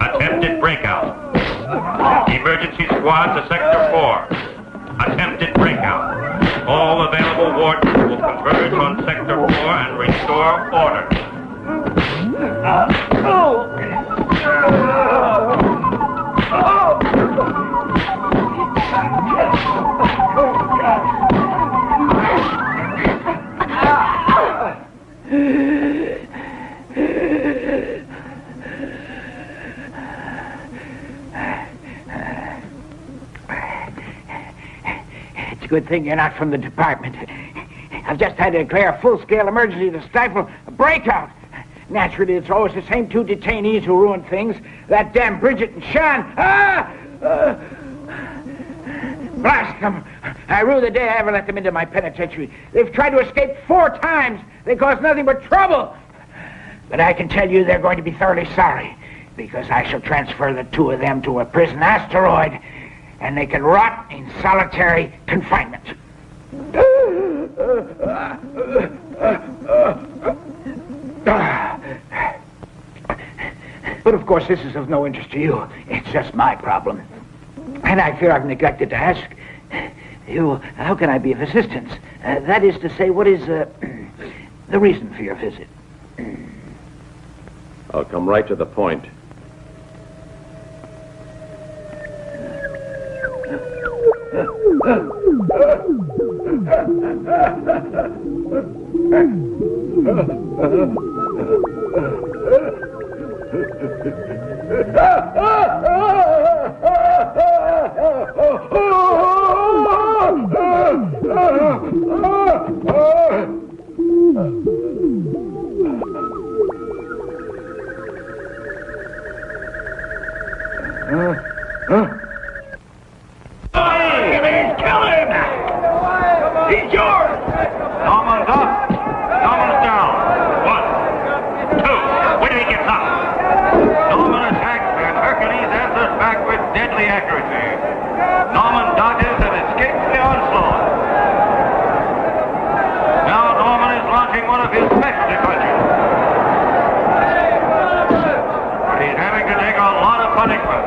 Attempted breakout. Emergency squad to Sector 4. Attempted breakout. All available wardens will converge on Sector 4 and restore order. It's a good thing you're not from the department. I've just had to declare a full-scale emergency to stifle a breakout. Naturally, it's always the same two detainees who ruin things. That damn Bridget and Sean. Blast them. I rue the day I ever let them into my penitentiary. They've tried to escape 4 times. They caused nothing but trouble. But I can tell you they're going to be thoroughly sorry, because I shall transfer the 2 of them to a prison asteroid, and they can rot in solitary confinement. But of course, this is of no interest to you. It's just my problem. And I fear I've neglected to ask you, how can I be of assistance? That is to say, what is the reason for your visit? I'll come right to the point. He's yours! Norman's up. Norman's down. 1, 2. Wait till he gets up. Norman attacks and Hercules answers back with deadly accuracy. Norman dodges and escapes the onslaught. Now Norman is launching one of his specialty punches. But he's having to take a lot of punishment.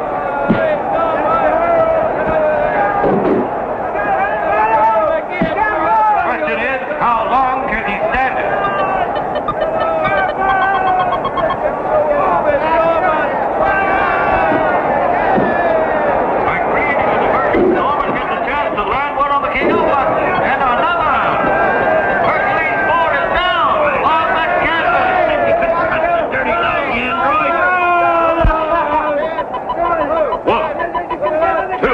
How long can he stand it? By creating a diversion, Norman gets a chance to land one on the KO button. And another! Hercules 4 is down! On the canvas! That's the dirty lying android! 1, 2,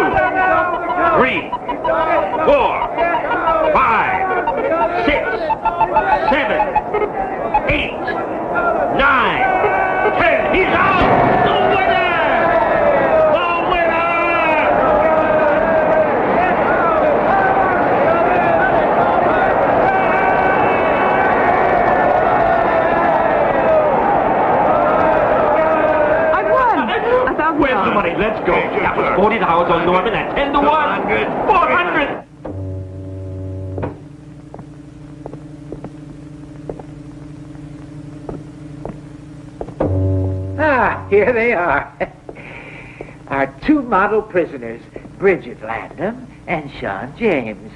3, 4, 5, 6, 7, 8, 9, 10. He's out! The winner! The winner! I won! $1,000. Where's the money? Let's go. That was $40 on Norman at 10 to 1. 400. Ah, here they are. our two model prisoners, Bridget Landham and Sean James.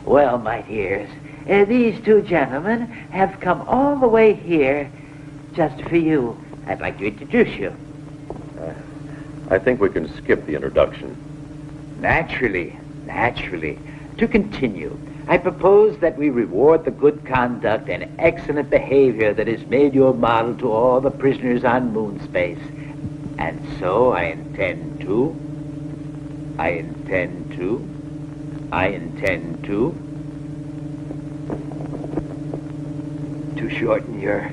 Well, my dears, these two gentlemen have come all the way here just for you. I'd like to introduce you. I think we can skip the introduction. Naturally. To continue, I propose that we reward the good conduct and excellent behavior that has made you a model to all the prisoners on moon space. And so I intend to shorten your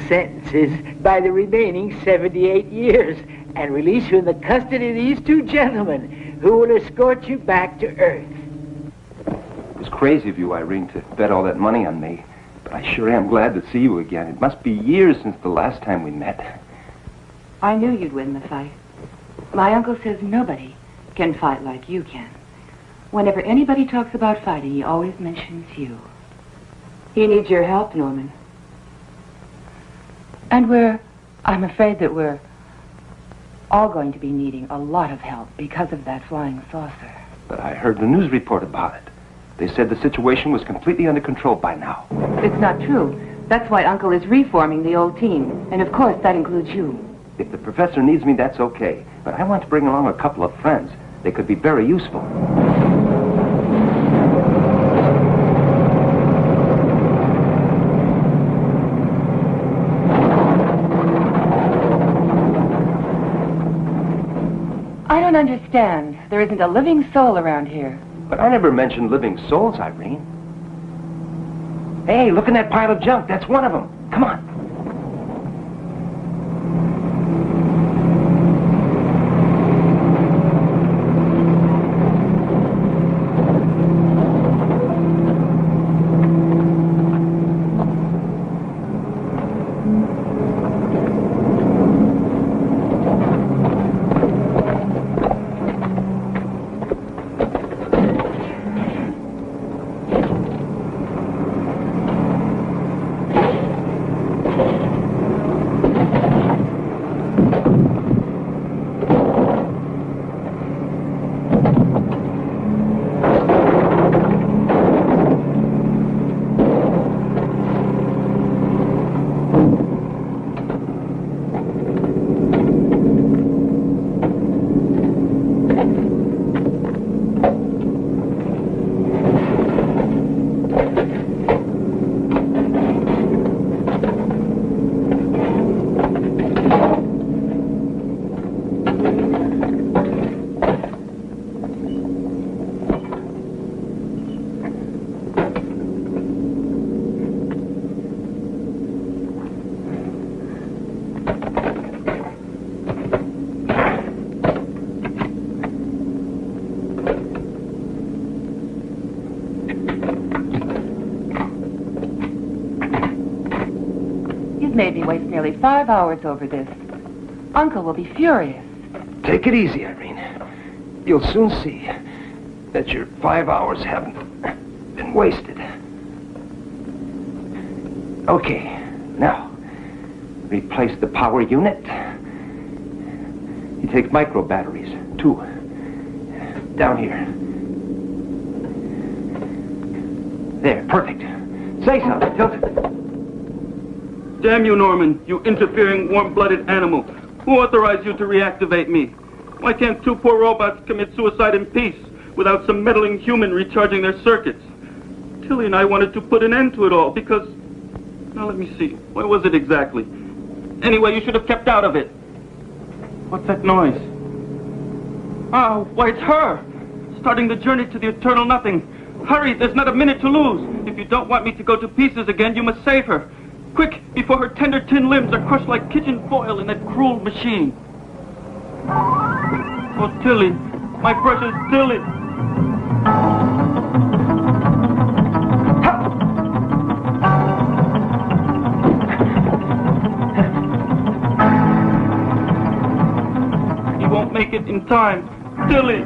sentences by the remaining 78 years and release you in the custody of these two gentlemen who will escort you back to Earth. It was crazy of you, Irene, to bet all that money on me. But I sure am glad to see you again. It must be years since the last time we met. I knew you'd win the fight. My uncle says nobody can fight like you can. Whenever anybody talks about fighting, he always mentions you. He needs your help, Norman. And I'm afraid that we're all going to be needing a lot of help because of that flying saucer. But I heard the news report about it. They said the situation was completely under control by now. It's not true. That's why Uncle is reforming the old team. And of course, that includes you. If the professor needs me, that's okay. But I want to bring along a couple of friends. They could be very useful. I don't understand. There isn't a living soul around here. But I never mentioned living souls, Irene. Hey, look in that pile of junk. That's one of them. Come on. Made me waste nearly 5 hours over this. Uncle will be furious. Take it easy, Irene. You'll soon see that your 5 hours haven't been wasted. Okay, now, replace the power unit. You take micro batteries, 2. Down here. There, perfect. Say something, Tilt. Damn you, Norman, you interfering, warm-blooded animal. Who authorized you to reactivate me? Why can't two poor robots commit suicide in peace without some meddling human recharging their circuits? Tilly and I wanted to put an end to it all because... Now, let me see. Where was it exactly? Anyway, you should have kept out of it. What's that noise? Oh, why, it's her! Starting the journey to the eternal nothing. Hurry, there's not a minute to lose. If you don't want me to go to pieces again, you must save her. Quick, before her tender tin limbs are crushed like kitchen foil in that cruel machine. Oh, Tilly, my precious Tilly. He won't make it in time. Tilly.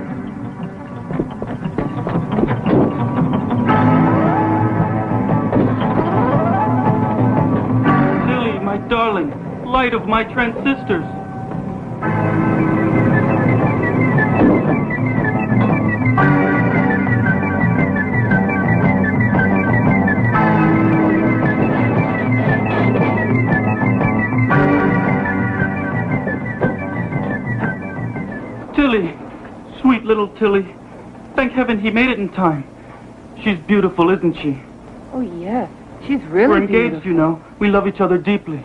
Darling, light of my transistors. little Tilly. Thank heaven he made it in time. She's beautiful, isn't she? Oh, yes. She's really We're engaged, beautiful. you know. We love each other deeply.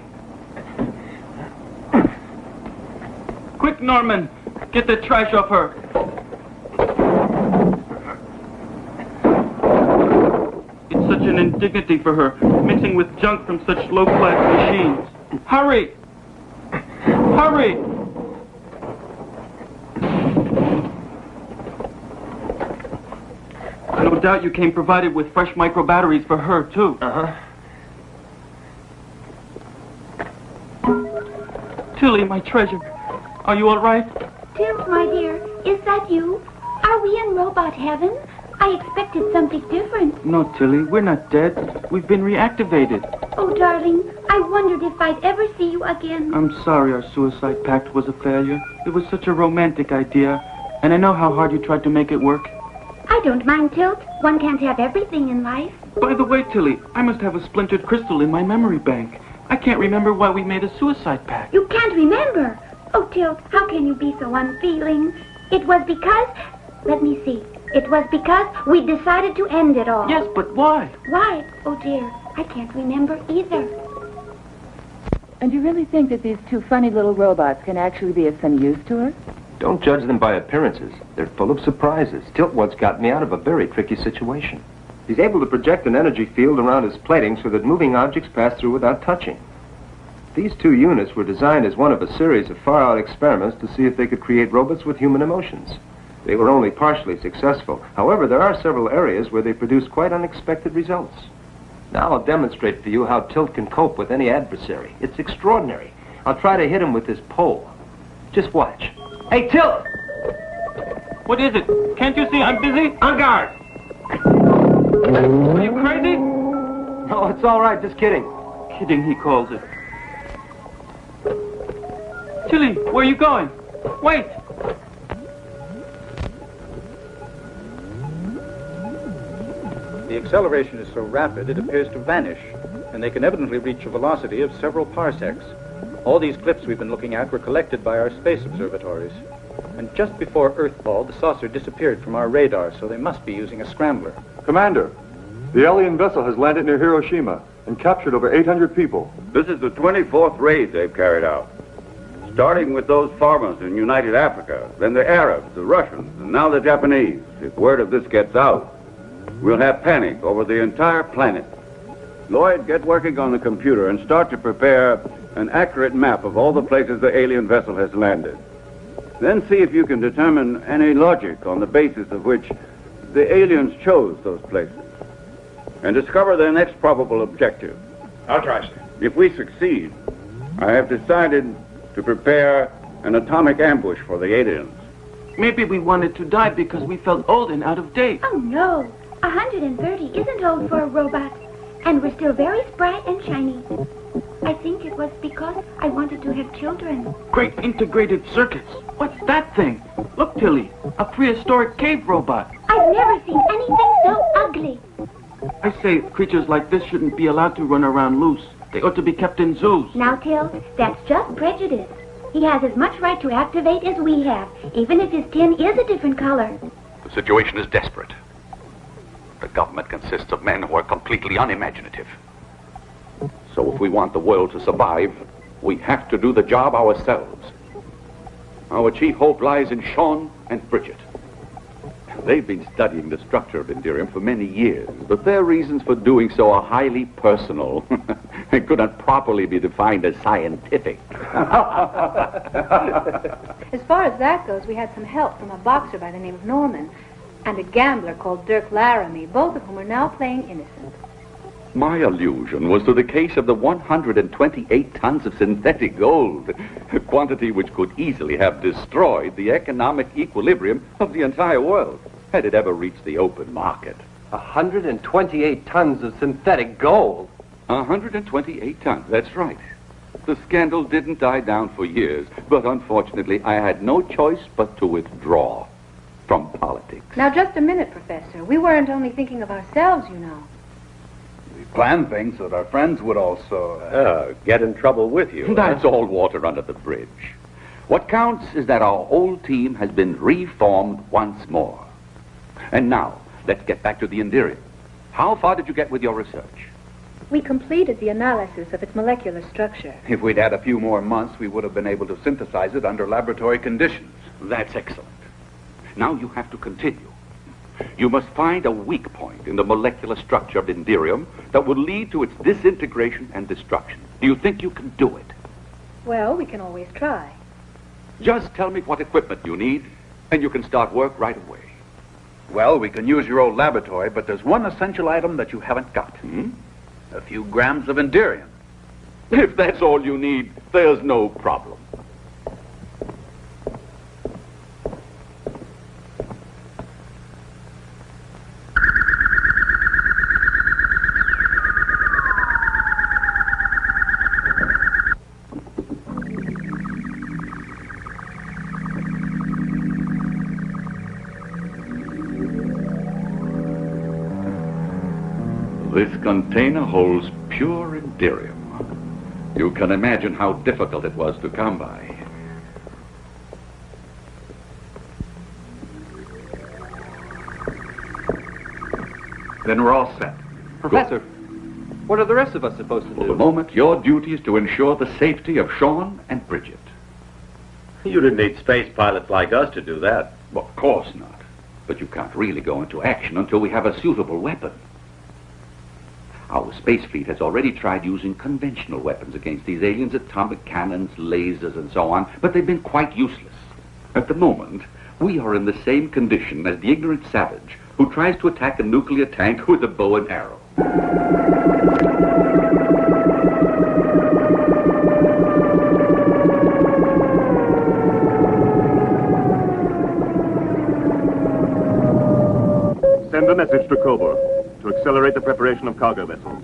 Quick, Norman. Get that trash off her. It's such an indignity for her, mixing with junk from such low-class machines. Hurry! Hurry! No doubt you came provided with fresh micro batteries for her, too. Uh-huh. Tilly, my treasure. Are you all right? Tilt, my dear, is that you? Are we in robot heaven? I expected something different. No, Tilly, we're not dead. We've been reactivated. Oh, darling, I wondered if I'd ever see you again. I'm sorry our suicide pact was a failure. It was such a romantic idea, and I know how hard you tried to make it work. I don't mind, Tilt. One can't have everything in life. By the way, Tilly, I must have a splintered crystal in my memory bank. I can't remember why we made a suicide pact. You can't remember. Oh, Tilt, how can you be so unfeeling? It was because... Let me see. It was because we decided to end it all. Yes, but why? Why? Oh, dear, I can't remember either. And you really think that these two funny little robots can actually be of some use to us? Don't judge them by appearances. They're full of surprises. Tilt once got me out of a very tricky situation. He's able to project an energy field around his plating so that moving objects pass through without touching. These two units were designed as one of a series of far-out experiments to see if they could create robots with human emotions. They were only partially successful. However, there are several areas where they produce quite unexpected results. Now I'll demonstrate for you how Tilt can cope with any adversary. It's extraordinary. I'll try to hit him with this pole. Just watch. Hey, Tilt! What is it? Can't you see I'm busy? On guard! Are you crazy? No, it's all right. Just kidding. Kidding, he calls it. Tilly, where are you going? Wait! The acceleration is so rapid it appears to vanish, and they can evidently reach a velocity of several parsecs. All these clips we've been looking at were collected by our space observatories. And just before Earthfall, the saucer disappeared from our radar, so they must be using a scrambler. Commander, the alien vessel has landed near Hiroshima and captured over 800 people. This is the 24th raid they've carried out. Starting with those farmers in United Africa, then the Arabs, the Russians, and now the Japanese. If word of this gets out, we'll have panic over the entire planet. Lloyd, get working on the computer and start to prepare an accurate map of all the places the alien vessel has landed. Then see if you can determine any logic on the basis of which the aliens chose those places. And discover their next probable objective. I'll try, sir. If we succeed, I have decided to prepare an atomic ambush for the aliens. Maybe we wanted to die because we felt old and out of date. Oh, no. 130 isn't old for a robot. And we're still very spry and shiny. I think it was because I wanted to have children. Great integrated circuits. What's that thing? Look, Tilly, a prehistoric cave robot. I've never seen anything so ugly. I say creatures like this shouldn't be allowed to run around loose. They ought to be kept in zoos. Now, Till, that's just prejudice. He has as much right to activate as we have, even if his tin is a different color. The situation is desperate. The government consists of men who are completely unimaginative. So if we want the world to survive, we have to do the job ourselves. Our chief hope lies in Sean and Bridget. They've been studying the structure of Indirium for many years, but their reasons for doing so are highly personal. They could not properly be defined as scientific. As far as that goes, we had some help from a boxer by the name of Norman and a gambler called Dirk Laramie, both of whom are now playing innocent. My allusion was to the case of the 128 tons of synthetic gold, a quantity which could easily have destroyed the economic equilibrium of the entire world, had it ever reached the open market. 128 tons of synthetic gold? 128 tons, that's right. The scandal didn't die down for years, but unfortunately I had no choice but to withdraw from politics. Now, just a minute, Professor. We weren't only thinking of ourselves, you know. We planned things so that our friends would also... get in trouble with you. That's all water under the bridge. What counts is that our whole team has been reformed once more. And now, let's get back to the Indirium. How far did you get with your research? We completed the analysis of its molecular structure. If we'd had a few more months, we would have been able to synthesize it under laboratory conditions. That's excellent. Now you have to continue. You must find a weak point in the molecular structure of Indirium that will lead to its disintegration and destruction. Do you think you can do it? Well, we can always try. Just tell me what equipment you need, and you can start work right away. Well, we can use your old laboratory, but there's one essential item that you haven't got. A few grams of Indirium. If that's all you need, there's no problem. This container holds pure Indirium. You can imagine how difficult it was to come by. Then we're all set. Professor, what are the rest of us supposed to do? For the moment, your duty is to ensure the safety of Sean and Bridget. You didn't need space pilots like us to do that. Well, of course not. But you can't really go into action until we have a suitable weapon. Our space fleet has already tried using conventional weapons against these aliens, atomic cannons, lasers, and so on, but they've been quite useless. At the moment, we are in the same condition as the ignorant savage who tries to attack a nuclear tank with a bow and arrow. Send a message to Coburg to accelerate the preparation of cargo vessels.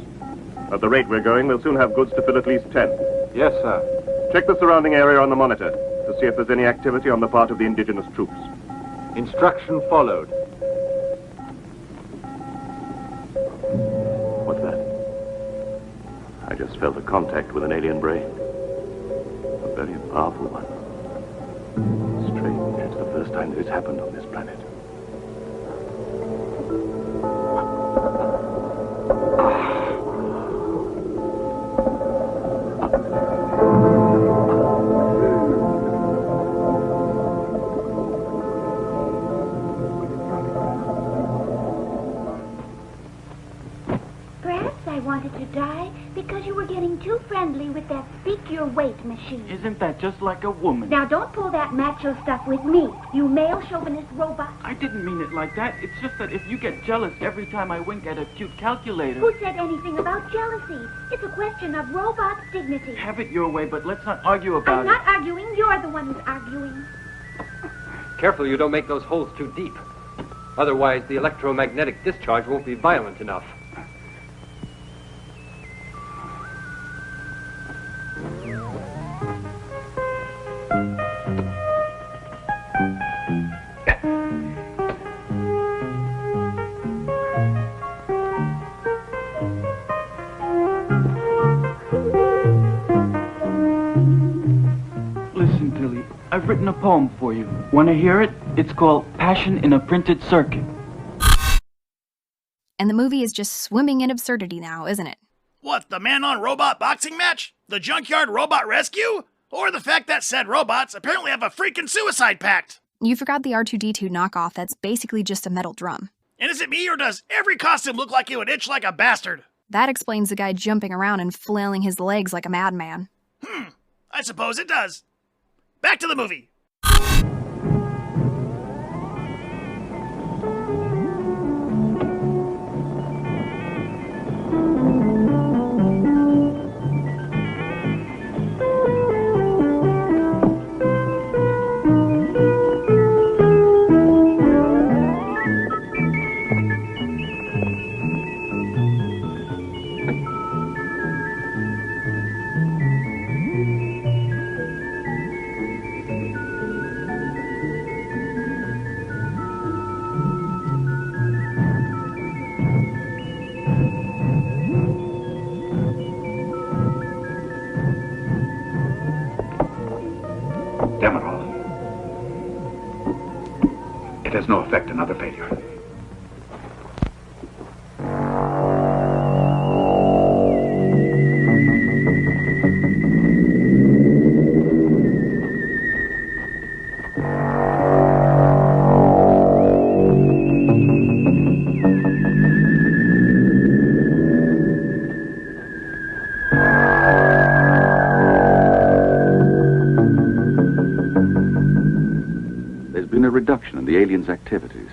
At the rate we're going, we'll soon have goods to fill at least 10. Yes, sir. Check the surrounding area on the monitor to see if there's any activity on the part of the indigenous troops. Instruction followed. What's that? I just felt a contact with an alien brain. A very powerful one. Strange, it's the first time this happened on this planet. To die because you were getting too friendly with that speak your weight machine. Isn't that just like a woman? Now don't pull that macho stuff with me, you male chauvinist robot. I didn't mean it like that. It's just that if you get jealous every time I wink at a cute calculator... Who said anything about jealousy? It's a question of robot dignity. Have it your way, but let's not argue about I'm not arguing, you're the one who's arguing. Careful you don't make those holes too deep. Otherwise, the electromagnetic discharge won't be violent enough. I've written a poem for you. Want to hear it? It's called Passion in a Printed Circuit. And the movie is just swimming in absurdity now, isn't it? What, the man-on-robot boxing match? The junkyard robot rescue? Or the fact that said robots apparently have a freaking suicide pact? You forgot the R2-D2 knockoff that's basically just a metal drum. And is it me, or does every costume look like it would itch like a bastard? That explains the guy jumping around and flailing his legs like a madman. I suppose it does. Back to the movie. Damn it all. It has no effect. Another failure. A reduction in the aliens' activities.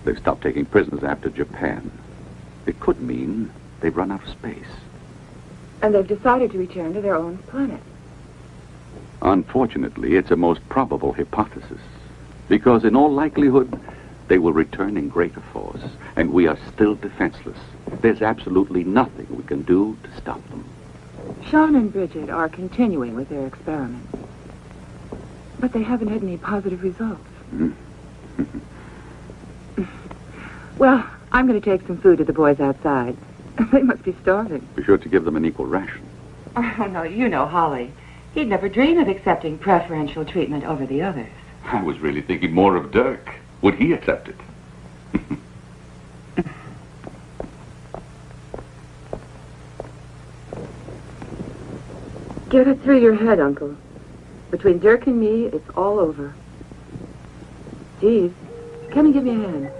They've stopped taking prisoners after Japan. It could mean they've run out of space. And they've decided to return to their own planet. Unfortunately, it's a most probable hypothesis, because in all likelihood, they will return in greater force, and we are still defenseless. There's absolutely nothing we can do to stop them. Sean and Bridget are continuing with their experiments. But they haven't had any positive results. Well, I'm going to take some food to the boys outside. They must be starving. Be sure to give them an equal ration. Oh, no, you know Holly. He'd never dream of accepting preferential treatment over the others. I was really thinking more of Dirk. Would he accept it? Get it through your head, Uncle. Between Dirk and me, it's all over. Jeeves, come and give me a hand.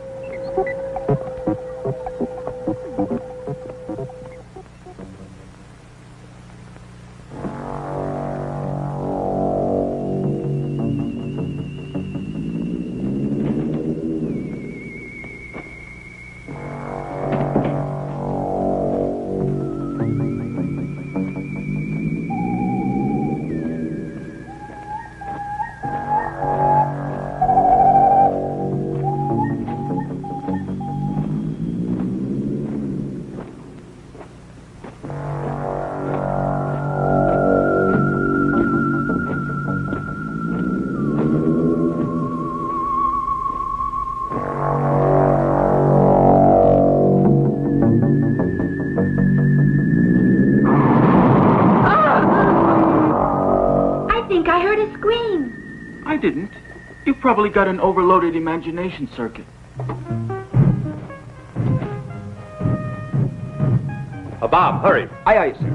I didn't. You probably got an overloaded imagination circuit. Bob, hurry. Aye, aye, sir.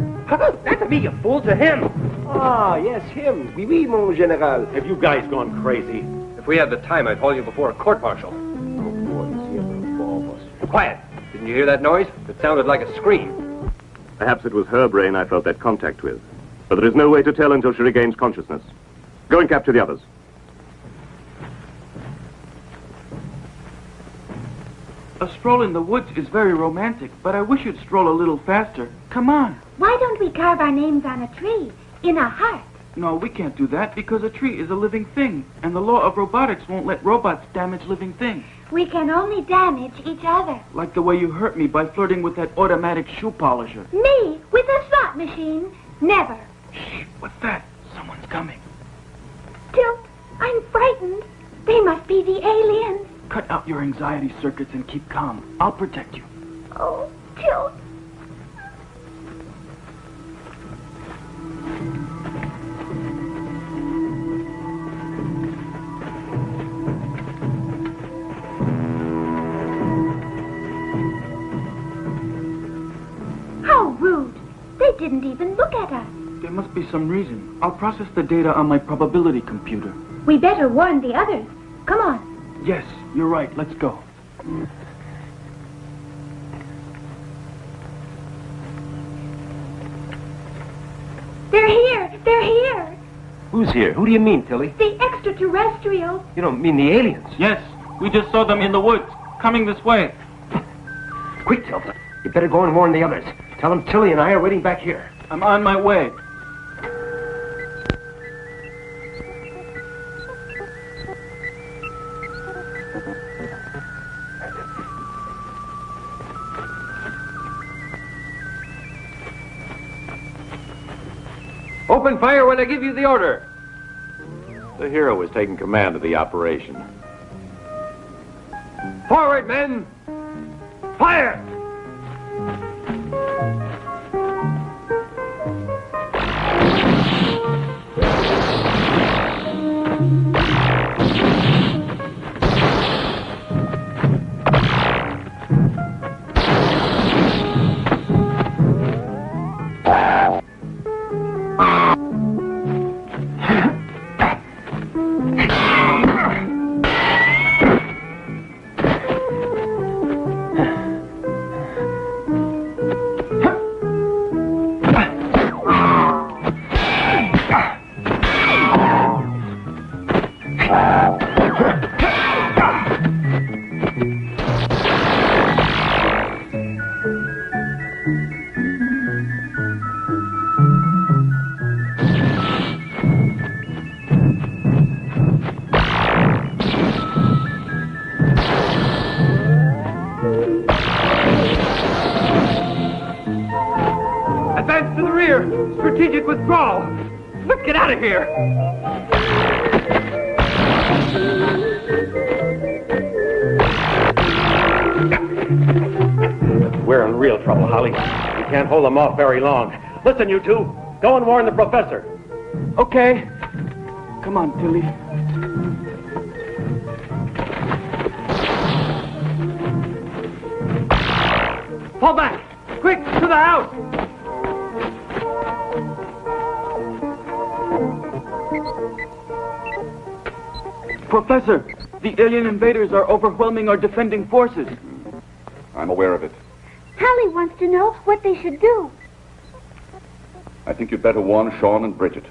Not to me, you fool, to him. Ah, yes, him. Oui, oui, mon général. Have you guys gone crazy? If we had the time, I'd haul you before a court-martial. Quiet. Didn't you hear that noise? It sounded like a scream. Perhaps it was her brain I felt that contact with. But there is no way to tell until she regains consciousness. Go and capture the others. A stroll in the woods is very romantic, but I wish you'd stroll a little faster. Come on. Why don't we carve our names on a tree, in a heart? No, we can't do that because a tree is a living thing, and the law of robotics won't let robots damage living things. We can only damage each other. Like the way you hurt me by flirting with that automatic shoe polisher. Me, with a slot machine? Never. Shh, what's that? Someone's coming. Tilt, I'm frightened. They must be the aliens. Cut out your anxiety circuits and keep calm. I'll protect you. Oh, Tilt. How rude. They didn't even look at us. There must be some reason. I'll process the data on my probability computer. We better warn the others. Come on. Yes, you're right. Let's go. They're here. They're here. Who's here? Who do you mean, Tilly? The extraterrestrials. You don't mean the aliens? Yes, we just saw them in the woods, coming this way. Quick, Tilton. You better go and warn the others. Tell them Tilly and I are waiting back here. I'm on my way. Open fire when I give you the order. The hero is taking command of the operation. Forward, men! Fire! strategic withdrawal. Let's get out of here. We're in real trouble, Holly. We can't hold them off very long. Listen, you two. Go and warn the professor. Okay. Come on, Tilly. Fall back! Quick, to the house! Professor, the alien invaders are overwhelming our defending forces. I'm aware of it. Hallie wants to know what they should do. I think you'd better warn Sean and Bridget.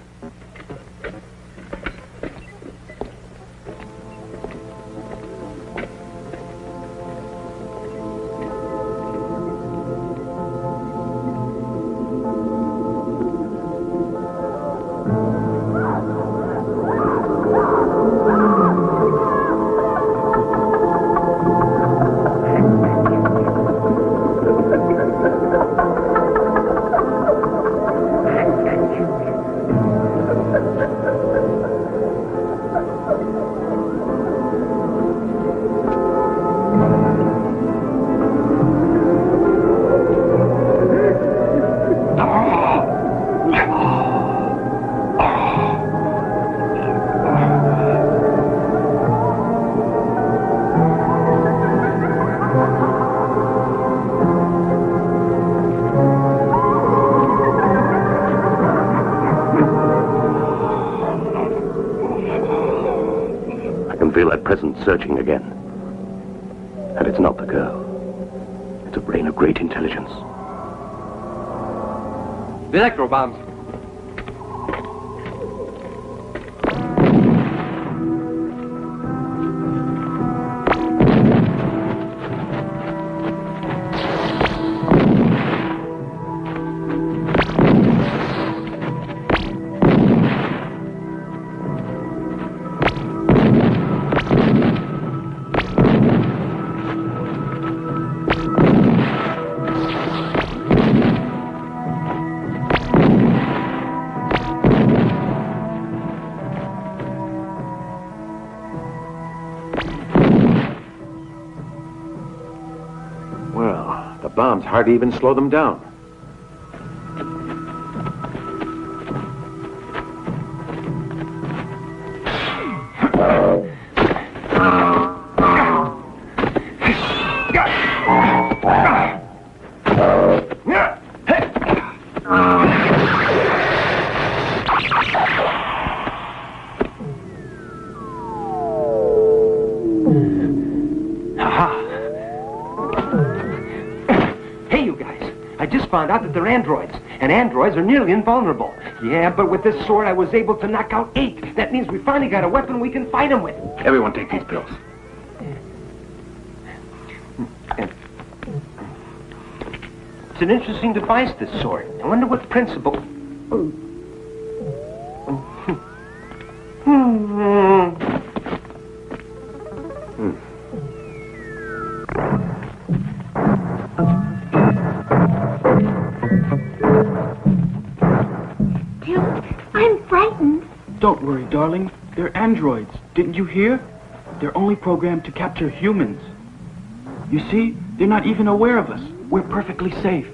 Searching again. And it's not the girl. It's a brain of great intelligence. The electro bombs. Bombs hardly even slow them down. Found out that they're androids, and androids are nearly invulnerable. Yeah, but with this sword I was able to knock out 8. That means we finally got a weapon we can fight them with. Everyone take these pills. It's an interesting device, this sword. I wonder what principle... Don't worry, darling. They're androids. Didn't you hear? They're only programmed to capture humans. You see, they're not even aware of us. We're perfectly safe.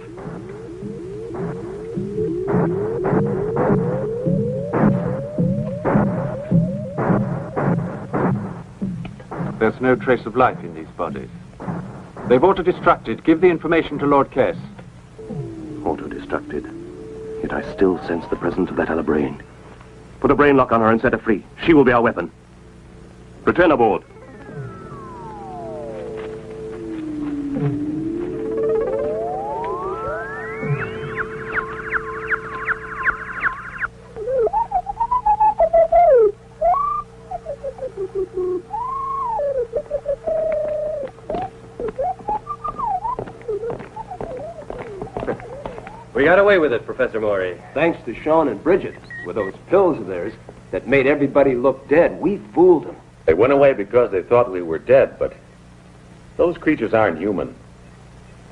There's no trace of life in these bodies. They've auto-destructed. Give the information to Lord Kess. Auto-destructed. Yet I still sense the presence of that other brain. Put a brain lock on her and set her free. She will be our weapon. Return aboard. We got away with it, Professor Maury. Thanks to Sean and Bridget. With those pills of theirs that made everybody look dead, we fooled them. They went away because they thought we were dead, but those creatures aren't human.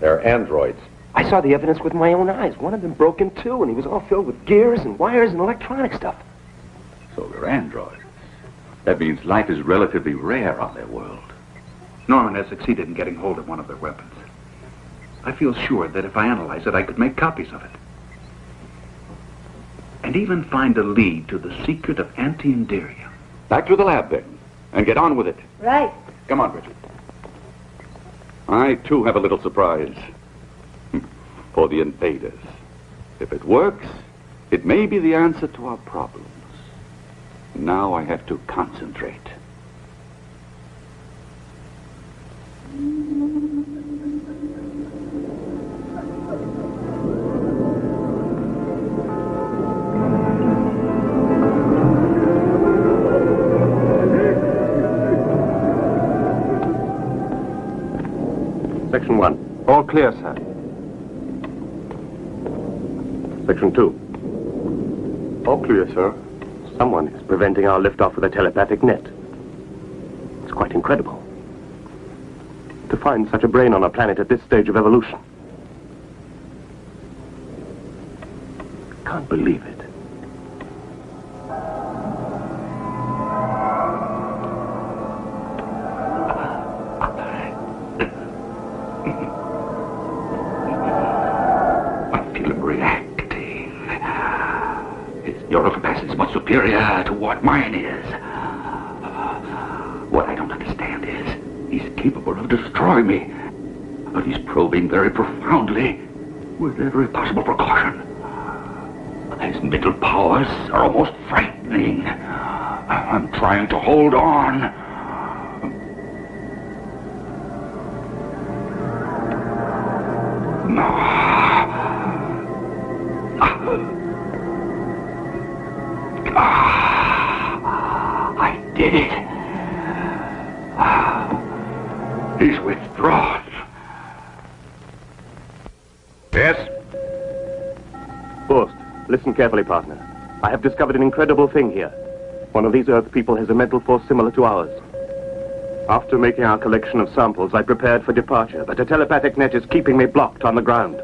They're androids. I saw the evidence with my own eyes. One of them broke in two, and he was all filled with gears and wires and electronic stuff. So they're androids. That means life is relatively rare on their world. Norman has succeeded in getting hold of one of their weapons. I feel sure that if I analyze it, I could make copies of it. And even find a lead to the secret of anti-inderium. Back to the lab, then, and get on with it. Right. Come on, Richard. I, too, have a little surprise. For the invaders. If it works, it may be the answer to our problems. Now I have to concentrate. Section 1. All clear, sir. Section 2. All clear, sir. Someone is preventing our liftoff with a telepathic net. It's quite incredible. To find such a brain on a planet at this stage of evolution. Can't believe it. Superior to what mine is. What I don't understand is he's capable of destroying me, but he's probing very profoundly with every possible precaution. His mental powers are almost frightening. I'm trying to hold on. I did it. He's withdrawn. Yes? Forst, listen carefully, partner. I have discovered an incredible thing here. One of these Earth people has a mental force similar to ours. After making our collection of samples, I prepared for departure, but a telepathic net is keeping me blocked on the ground.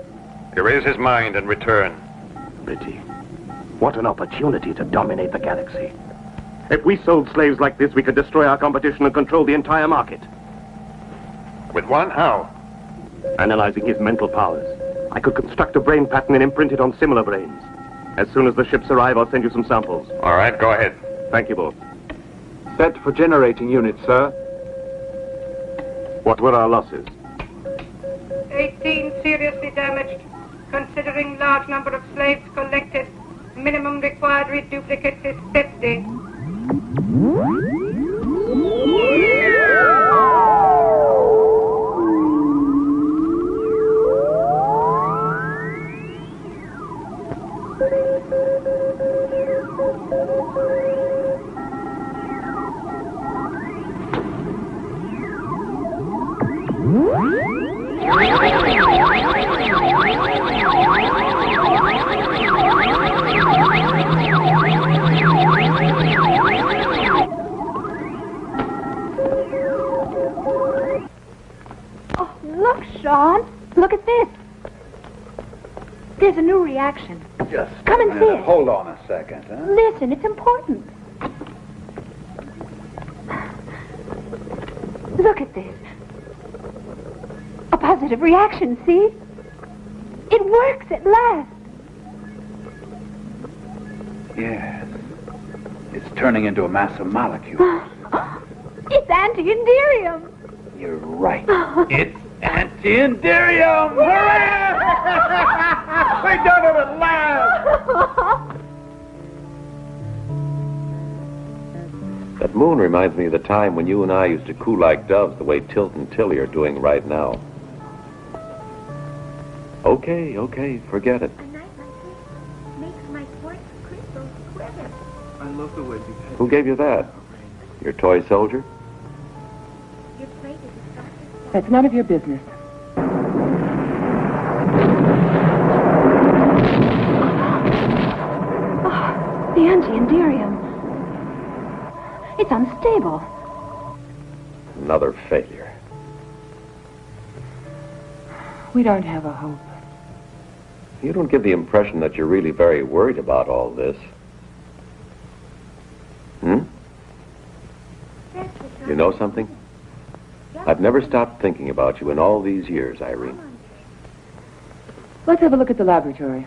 Erase his mind and return. Pity. What an opportunity to dominate the galaxy. If we sold slaves like this, we could destroy our competition and control the entire market. With one? How? Analyzing his mental powers, I could construct a brain pattern and imprint it on similar brains. As soon as the ships arrive, I'll send you some samples. All right, go ahead. Thank you both. Set for generating unit, sir. What were our losses? 18 seriously damaged. Considering large number of slaves collected, minimum required reduplicates is 50. Look at this. There's a new reaction. Just come and see it. Hold on a second, huh? Listen, it's important. Look at this. A positive reaction, see? It works at last. Yes. It's turning into a mass of molecules. It's anti-inderium. You're right. It's anti-inderium! Hooray! We done it at last! That moon reminds me of the time when you and I used to coo like doves the way Tilt and Tilly are doing right now. Okay, forget it. A night like this makes my quartz crystals quiver. I love the way you... Who gave you that? Your toy soldier? Your plate is a soft. That's none of your business. Oh, the anti-inderium. It's unstable. Another failure. We don't have a hope. You don't give the impression that you're really very worried about all this. Hmm? You know something? I've never stopped thinking about you in all these years, Irene. Let's have a look at the laboratory.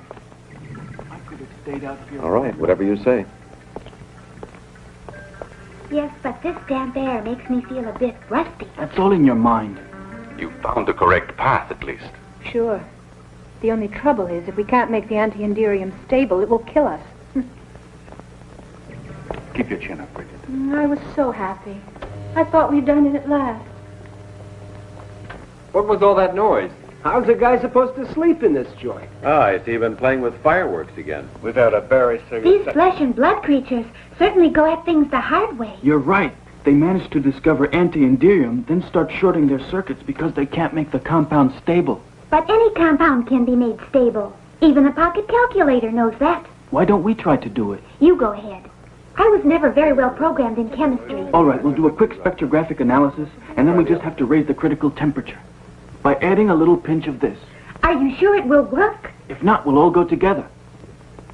I could have stayed out here. All right, whatever you say. Yes, but this damp air makes me feel a bit rusty. That's all in your mind. You found the correct path, at least. Sure. The only trouble is, if we can't make the anti-enderium stable, it will kill us. Keep your chin up, Bridget. I was so happy. I thought we'd done it at last. What was all that noise? How's a guy supposed to sleep in this joint? I see you've been playing with fireworks again. Without a very These flesh and blood creatures certainly go at things the hard way. You're right. They managed to discover anti-enderium, then start shorting their circuits because they can't make the compound stable. But any compound can be made stable. Even a pocket calculator knows that. Why don't we try to do it? You go ahead. I was never very well programmed in chemistry. All right, we'll do a quick spectrographic analysis, and then we just have to raise the critical temperature by adding a little pinch of this. Are you sure it will work? If not, we'll all go together.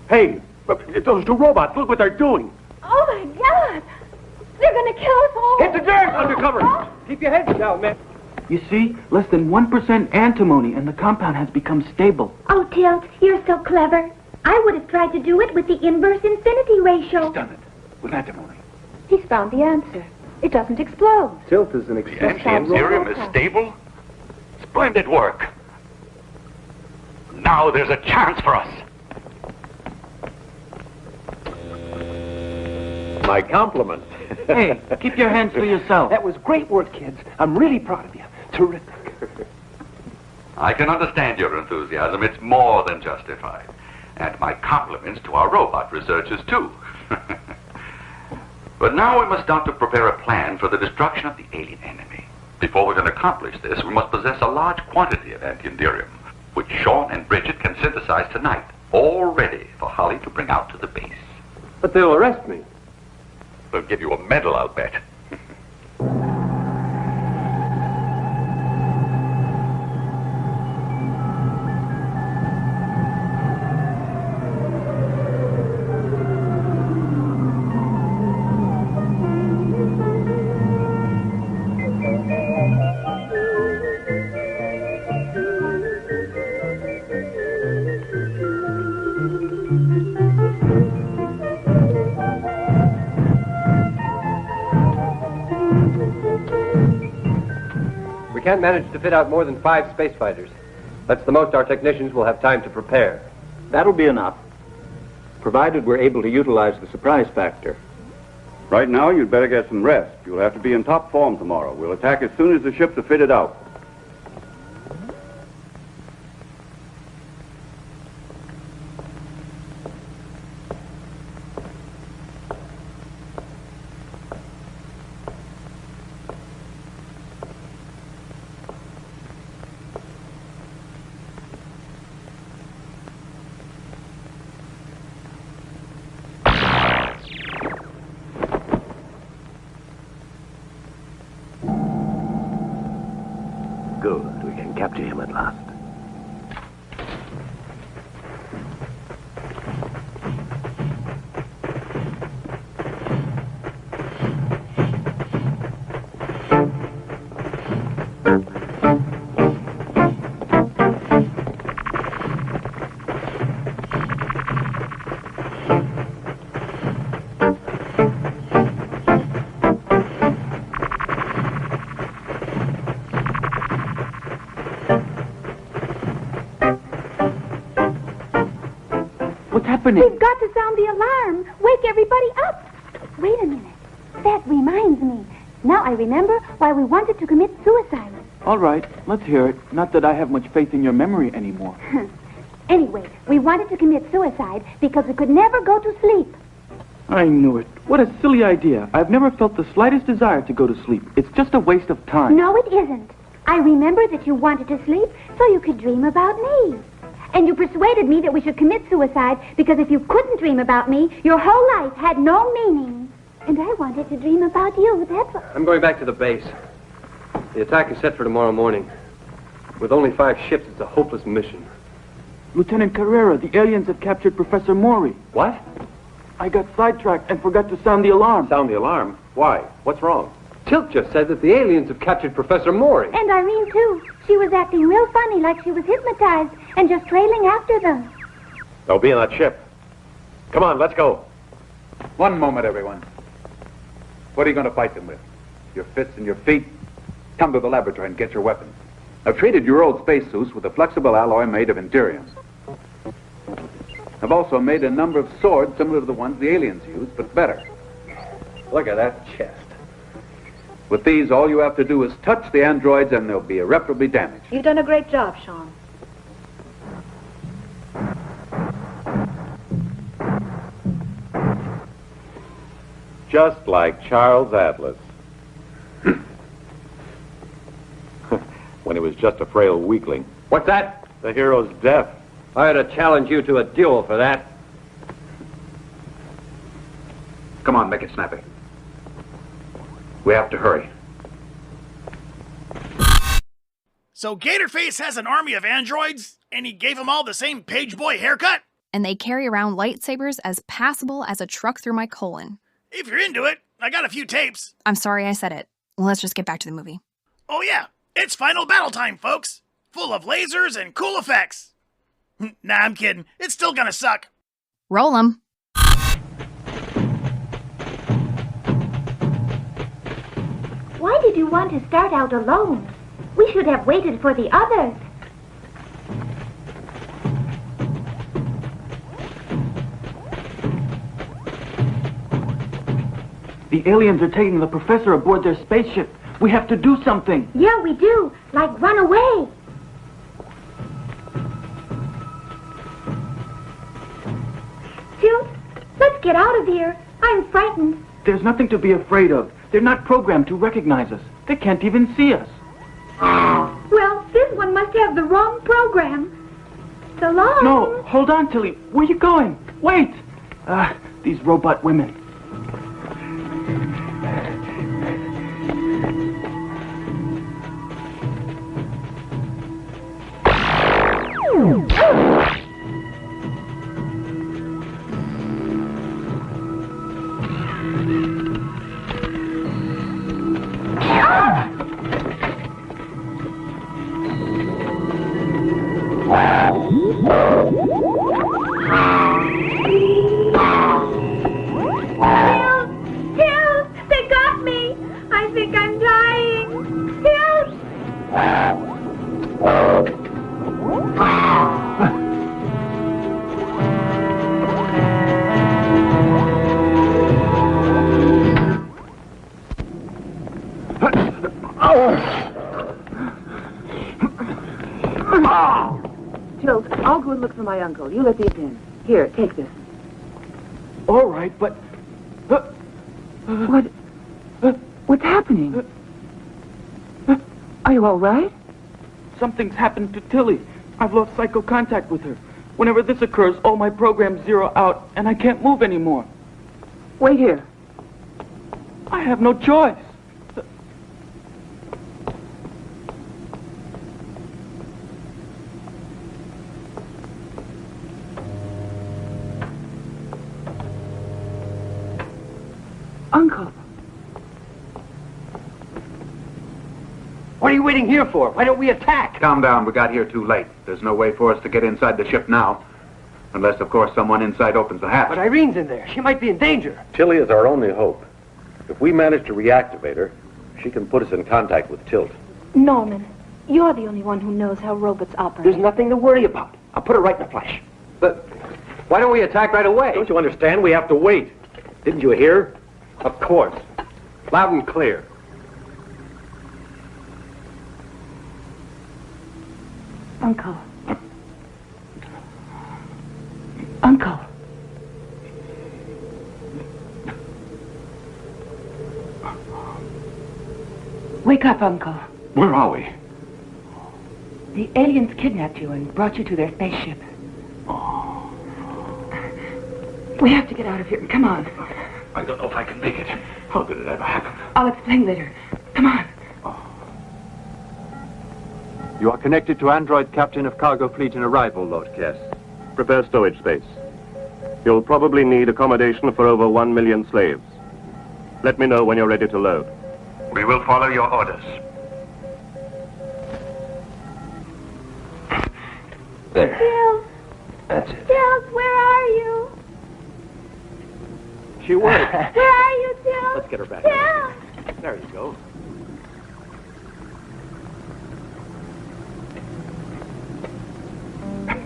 Hey, those two robots, look what they're doing. Oh, my God! They're going to kill us all! Hit the dirt! Undercover! Keep your heads down, man. You see, less than 1% antimony, and the compound has become stable. Oh, Tilt, you're so clever. I would have tried to do it with the inverse infinity ratio. He's done it. With antimony. He's found the answer. It doesn't explode. Tilt is an The anti-enderium is stable? Splendid work. Now there's a chance for us. My compliments. Hey, keep your hands to yourself. That was great work, kids. I'm really proud of you. Terrific. I can understand your enthusiasm. It's more than justified. And my compliments to our robot researchers, too. But now we must start to prepare a plan for the destruction of the alien enemy. Before we can accomplish this, we must possess a large quantity of anti-enderium, which Sean and Bridget can synthesize tonight, all ready for Holly to bring out to the base. But they'll arrest me. They'll give you a medal, I'll bet. We can't manage to fit out more than 5 space fighters. That's the most our technicians will have time to prepare. That'll be enough. Provided we're able to utilize the surprise factor. Right now, you'd better get some rest. You'll have to be in top form tomorrow. We'll attack as soon as the ships are fitted out. Good. We can capture him at last. We've got to sound the alarm. Wake everybody up. Wait a minute. That reminds me. Now I remember why we wanted to commit suicide. All right, let's hear it. Not that I have much faith in your memory anymore. Anyway, we wanted to commit suicide because we could never go to sleep. I knew it. What a silly idea. I've never felt the slightest desire to go to sleep. It's just a waste of time. No, it isn't. I remember that you wanted to sleep so you could dream about me. And you persuaded me that we should commit suicide because if you couldn't dream about me, your whole life had no meaning. And I wanted to dream about you, that's all. I'm going back to the base. The attack is set for tomorrow morning. With only 5 ships, it's a hopeless mission. Lieutenant Carrera, the aliens have captured Professor Maury. What? I got sidetracked and forgot to sound the alarm. Sound the alarm? Why? What's wrong? Tilt just said that the aliens have captured Professor Maury. And Irene, too. She was acting real funny, like she was hypnotized, and just trailing after them. They'll be in that ship. Come on, let's go. One moment, everyone. What are you going to fight them with? Your fists and your feet? Come to the laboratory and get your weapons. I've treated your old spacesuits with a flexible alloy made of Endurium. I've also made a number of swords similar to the ones the aliens use, but better. Look at that chest. With these, all you have to do is touch the androids and they'll be irreparably damaged. You've done a great job, Sean. Just like Charles Atlas. When he was just a frail weakling. What's that? The hero's death. I ought to challenge you to a duel for that. Come on, make it snappy. We have to hurry. So Gatorface has an army of androids, and he gave them all the same page boy haircut? And they carry around lightsabers as passable as a truck through my colon. If you're into it, I got a few tapes. I'm sorry I said it. Let's just get back to the movie. Oh yeah, it's final battle time, folks. Full of lasers and cool effects. Nah, I'm kidding. It's still gonna suck. Roll 'em. Why did you want to start out alone? We should have waited for the others. The aliens are taking the professor aboard their spaceship. We have to do something. Yeah, we do. Like run away. Tilt, let's get out of here. I'm frightened. There's nothing to be afraid of. They're not programmed to recognize us. They can't even see us. Well, this one must have the wrong program. So long. No, hold on, Tilly. Where are you going? Wait! These robot women. Tilt, they got me. I think I'm dying. Tilt. Tilt, I'll go and look for my uncle. You let these in. Here, take this. All right, but... What's happening? Are you all right? Something's happened to Tilly. I've lost psycho contact with her. Whenever this occurs, all my programs zero out, and I can't move anymore. Wait here. I have no choice. Uncle. What are you waiting here for? Why don't we attack? Calm down. We got here too late. There's no way for us to get inside the ship now. Unless, of course, someone inside opens the hatch. But Irene's in there. She might be in danger. Tilly is our only hope. If we manage to reactivate her, she can put us in contact with Tilt. Norman, you're the only one who knows how robots operate. There's nothing to worry about. I'll put her right in the flesh. But why don't we attack right away? Don't you understand? We have to wait. Didn't you hear? Of course. Loud and clear. Uncle. Uncle. Wake up, Uncle. Where are we? The aliens kidnapped you and brought you to their spaceship. We have to get out of here. Come on. I don't know if I can make it. How did it ever happen? I'll explain later. Come on. You are connected to android captain of cargo fleet in arrival, Lord Kess. Prepare stowage space. You'll probably need accommodation for over 1 million slaves. Let me know when you're ready to load. We will follow your orders. There. Gills, That's it. Gills, where are you? She worked. Where are you, Gills? Let's get her back. Gills! There you go.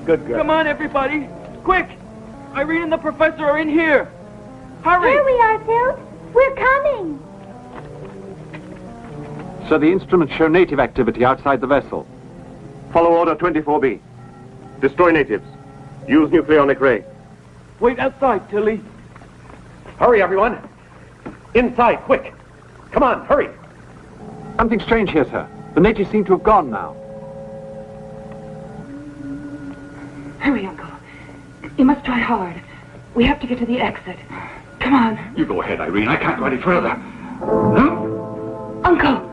Good girl. Come on, everybody. Quick! Irene and the professor are in here. Hurry! Here we are, Gills. We're coming. So the instruments show native activity outside the vessel. Follow Order 24B. Destroy natives. Use nucleonic ray. Wait outside, Tilly. Hurry, everyone. Inside, quick. Come on, hurry. Something strange here, sir. The natives seem to have gone now. Hurry, Uncle. You must try hard. We have to get to the exit. Come on. You go ahead, Irene. I can't go any further. Uncle!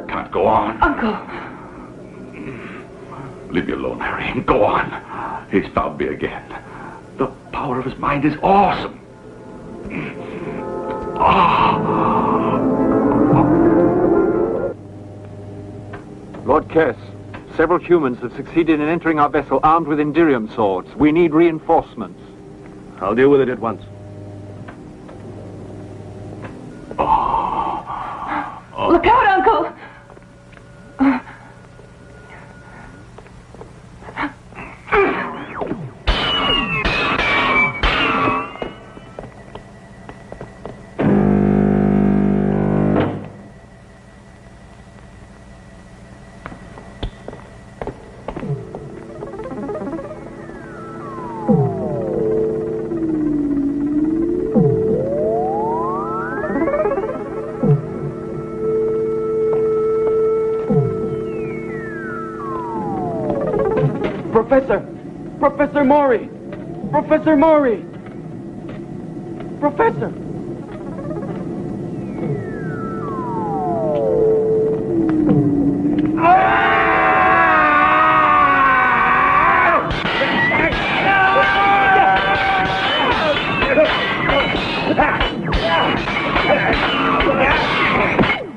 Can't go on. Uncle! Leave me alone, Irene. Go on. He's found me again. The power of his mind is awesome. Lord Kess, several humans have succeeded in entering our vessel armed with Indirium swords. We need reinforcements. I'll deal with it at once. Look out, Uncle! Professor Maury! Professor Maury! Professor!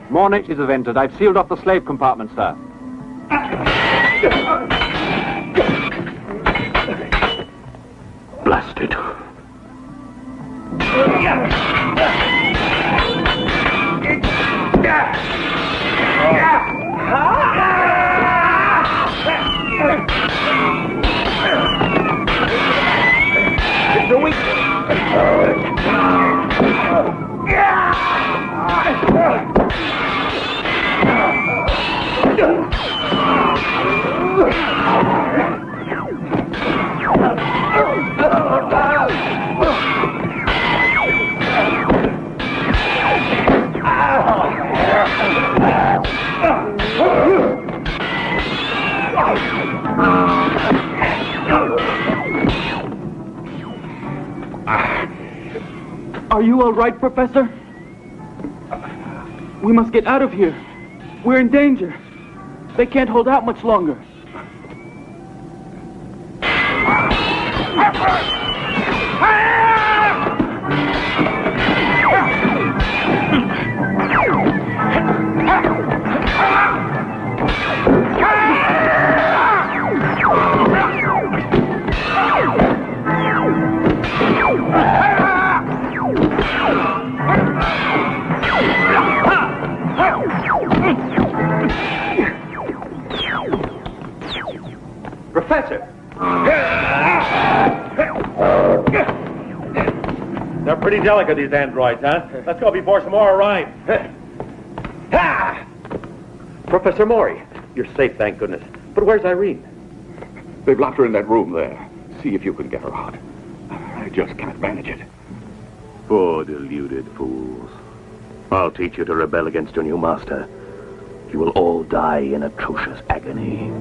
More natives have entered. I've sealed off the slave compartment, sir. Blasted. It's a weak. Are you all right, Professor? We must get out of here. We're in danger. They can't hold out much longer. Professor! They're pretty delicate, these androids, huh? Let's go before some more arrive. Professor Maury, you're safe, thank goodness. But where's Irene? They've locked her in that room there. See if you can get her out. I just can't manage it. Poor deluded fools. I'll teach you to rebel against your new master. You will all die in atrocious agony.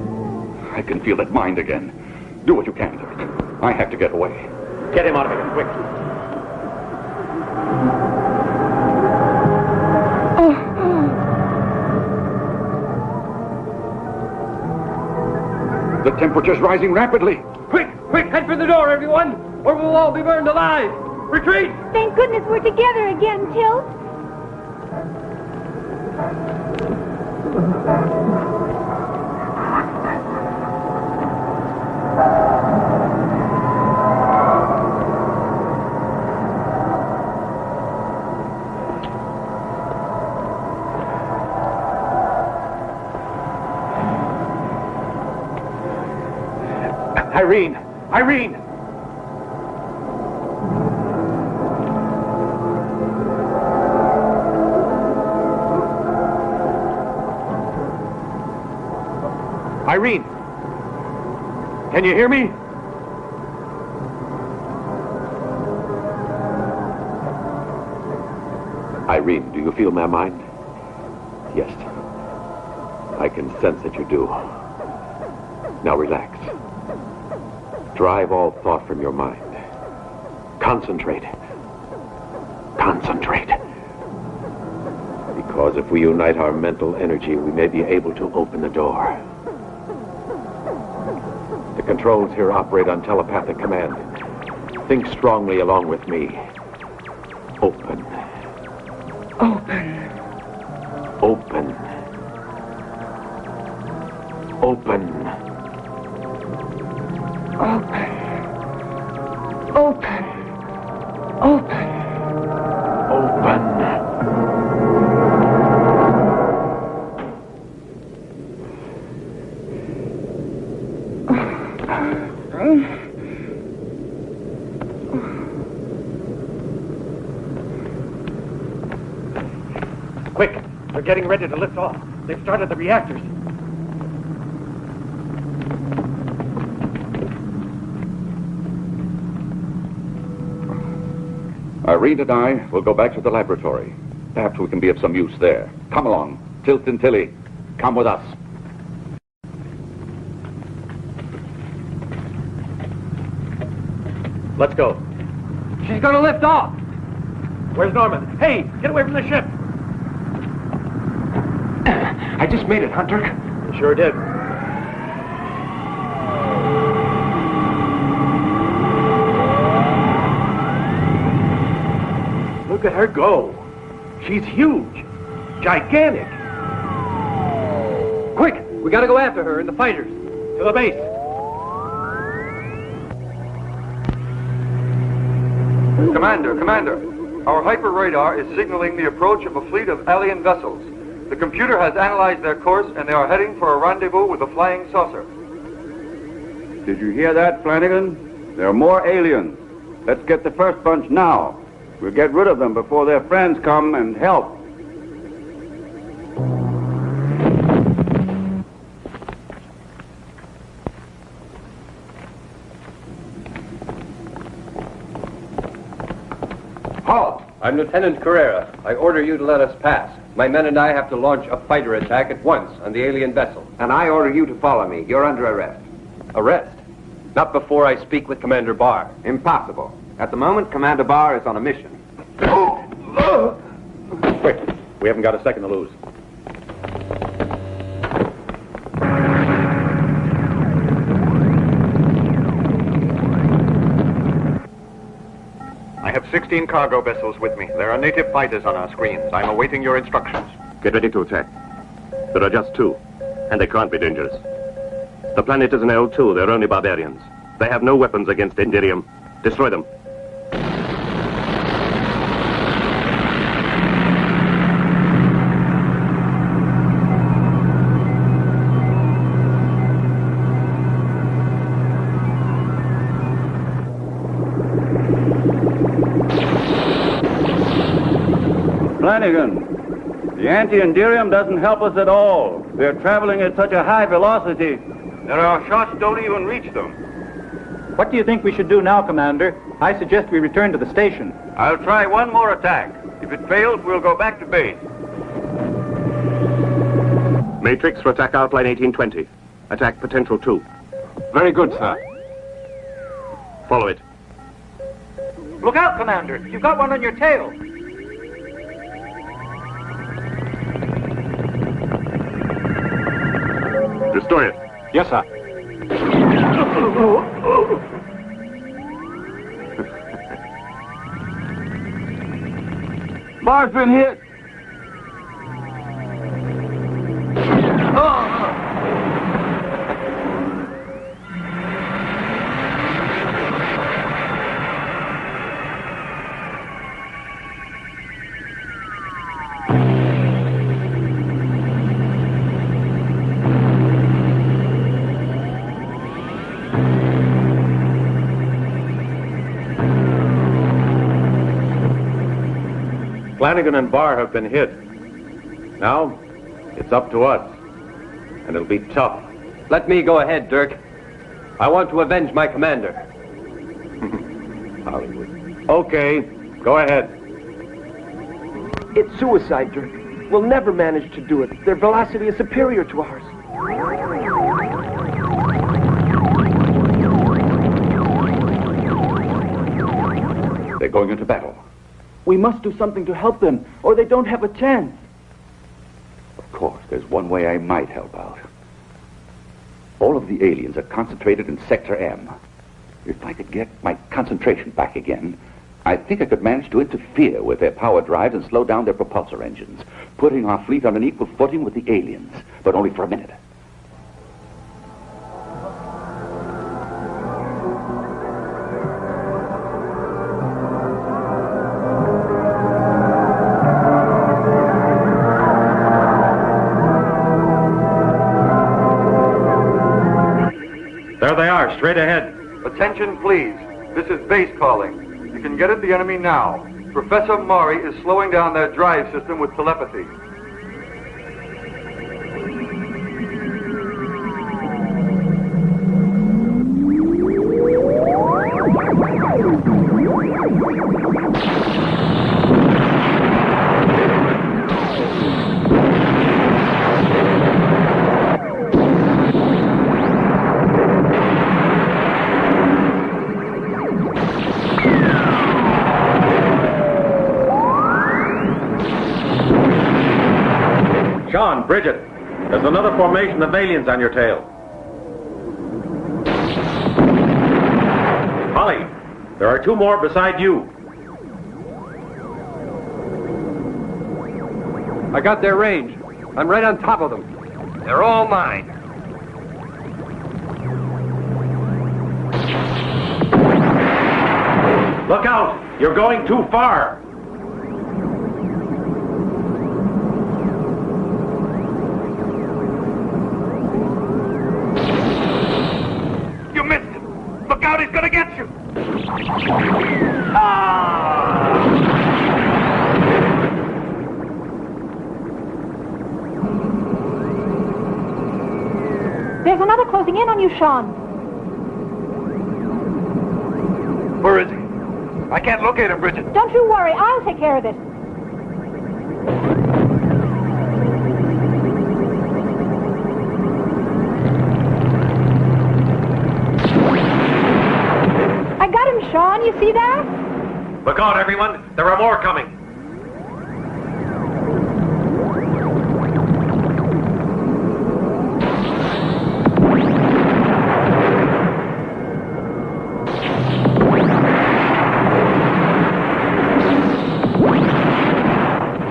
I can feel that mind again. Do what you can, Dirk. I have to get away. Get him out of here, quick. The temperature's rising rapidly. Quick, head for the door, everyone, or we'll all be burned alive. Retreat! Thank goodness we're together again, Tilt. Irene! Irene! Irene! Can you hear me? Irene, do you feel my mind? Yes. I can sense that you do. Now relax. Drive all thought from your mind. Concentrate. Concentrate. Because if we unite our mental energy, we may be able to open the door. The controls here operate on telepathic command. Think strongly along with me. Open. Open. Open. Open. Open. Open. Open. Open. Quick! They're getting ready to lift off. They've started the reactors. Irene and I will go back to the laboratory. Perhaps we can be of some use there. Come along. Tilt and Tilly, come with us. Let's go. She's gonna lift off. Where's Norman? Hey, get away from the ship! I just made it, Hunter. You sure did. Look at her go. She's huge. Gigantic. Quick, we gotta go after her and the fighters. To the base. Commander, our hyper radar is signaling the approach of a fleet of alien vessels. The computer has analyzed their course and they are heading for a rendezvous with a flying saucer. Did you hear that, Flanagan? There are more aliens. Let's get the first bunch now. We'll get rid of them before their friends come and help. Halt! I'm Lieutenant Carrera. I order you to let us pass. My men and I have to launch a fighter attack at once on the alien vessel. And I order you to follow me. You're under arrest. Arrest? Not before I speak with Commander Barr. Impossible. At the moment, Commander Barr is on a mission. Quick, we haven't got a second to lose. I have 16 cargo vessels with me. There are native fighters on our screens. I'm awaiting your instructions. Get ready to attack. There are just two, and they can't be dangerous. The planet is an L2. They're only barbarians. They have no weapons against Indirium. Destroy them. Flanagan, the anti-Indirium doesn't help us at all. They're traveling at such a high velocity. There are shots don't even reach them. What do you think we should do now, Commander? I suggest we return to the station. I'll try one more attack. If it fails, we'll go back to base. Matrix for attack outline 1820. Attack potential 2. Very good, sir. Follow it. Look out, Commander. You've got one on your tail. Destroy it. Yes, sir. Bar's been hit. Flanagan and Barr have been hit. Now, it's up to us. And it'll be tough. Let me go ahead, Dirk. I want to avenge my commander. Hollywood. Okay, go ahead. It's suicide, Dirk. We'll never manage to do it. Their velocity is superior to ours. They're going into battle. We must do something to help them, or they don't have a chance. Of course, there's one way I might help out. All of the aliens are concentrated in Sector M. If I could get my concentration back again, I think I could manage to interfere with their power drives and slow down their propulsor engines, putting our fleet on an equal footing with the aliens, but only for a minute. There they are, straight ahead. Attention, please. This is base calling. You can get at the enemy now. Professor Maury is slowing down their drive system with telepathy. Sean, Bridget, there's another formation of aliens on your tail. Holly, there are two more beside you. I got their range. I'm right on top of them. They're all mine. Look out! You're going too far! You missed him. Look out, he's gonna get you. There's another closing in on you, Sean. Where is he? I can't locate him, Bridget. Don't you worry, I'll take care of it. I got him, Sean. You see that? Look out, everyone! There are more coming!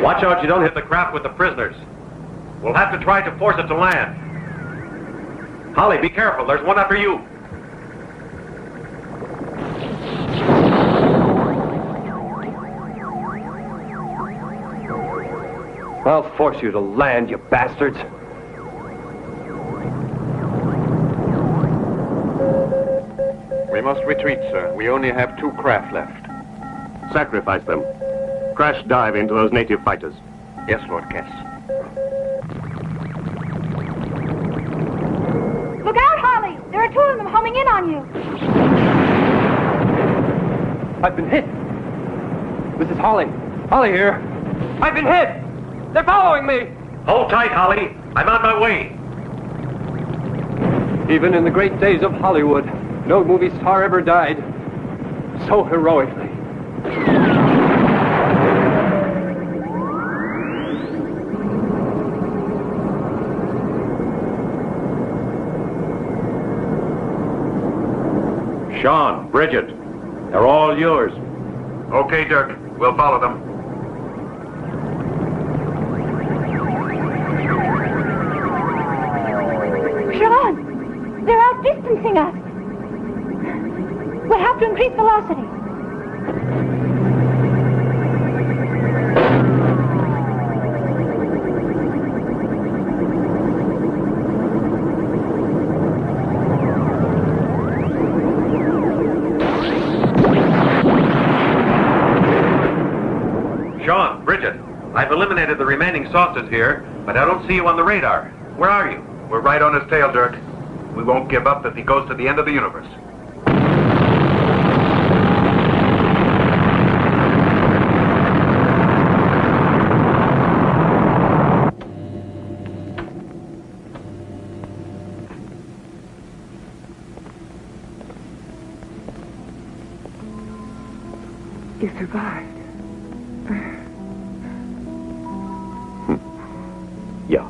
Watch out you don't hit the craft with the prisoners. We'll have to try to force it to land. Holly, be careful. There's one after you. I'll force you to land, you bastards. We must retreat, sir. We only have 2 craft left. Sacrifice them. Crash dive into those native fighters. Yes, Lord Kess. Look out, Holly! There are 2 of them homing in on you. I've been hit. This is Holly. Holly here. I've been hit. They're following me. Hold tight, Holly. I'm on my way. Even in the great days of Hollywood, no movie star ever died so heroically. Sean, Bridget, they're all yours. Okay, Dirk. We'll follow them. Sean, they're outdistancing us. We'll have to increase velocity. Sean, Bridget, I've eliminated the remaining saucers here, but I don't see you on the radar. Where are you? We're right on his tail, Dirk. We won't give up if he goes to the end of the universe. You survived. Yeah.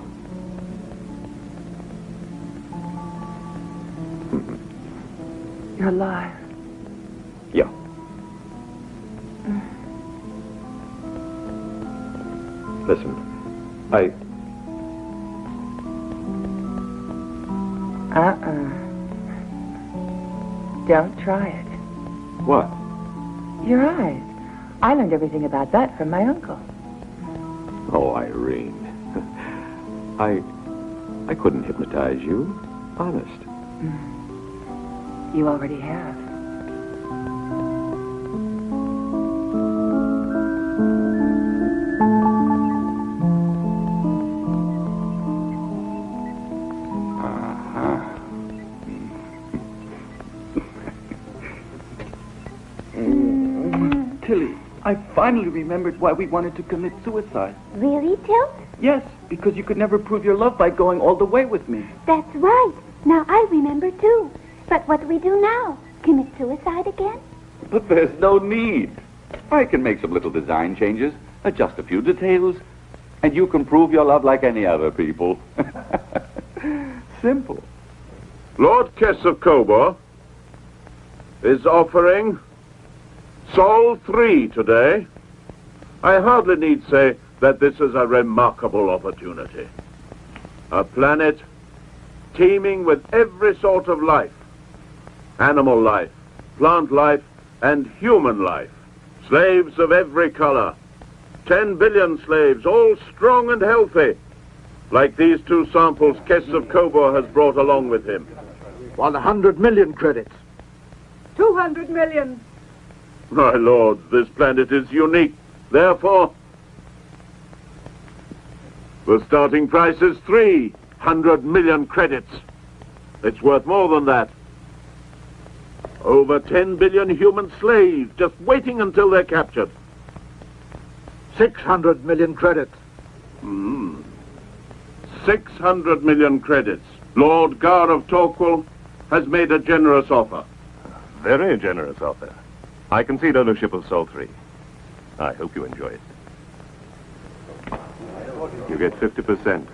You're alive. Yeah. Listen, Don't try it. What? Your eyes. I learned everything about that from my uncle. Oh, Irene. I couldn't hypnotize you. Honest. You already have. Tilly, I finally remembered why we wanted to commit suicide. Really, Tilt? Yes, because you could never prove your love by going all the way with me. That's right. Now I remember, too. But what do we do now? Commit suicide again? But there's no need. I can make some little design changes, adjust a few details, and you can prove your love like any other people. Simple. Lord Kess of Cobor is offering Sol 3 today. I hardly need say that this is a remarkable opportunity. A planet teeming with every sort of life. Animal life, plant life, and human life. Slaves of every color. 10 billion slaves, all strong and healthy. Like these two samples Kess of Cobor has brought along with him. 100 million credits. 200 million. My lord, this planet is unique. Therefore, the starting price is 300 million credits. It's worth more than that. Over 10 billion human slaves just waiting until they're captured. 600 million credits. 600 million credits. Lord Gar of Torquil has made a generous offer. Very generous offer. I concede ownership of Sol 3. I hope you enjoy it. You get 50%.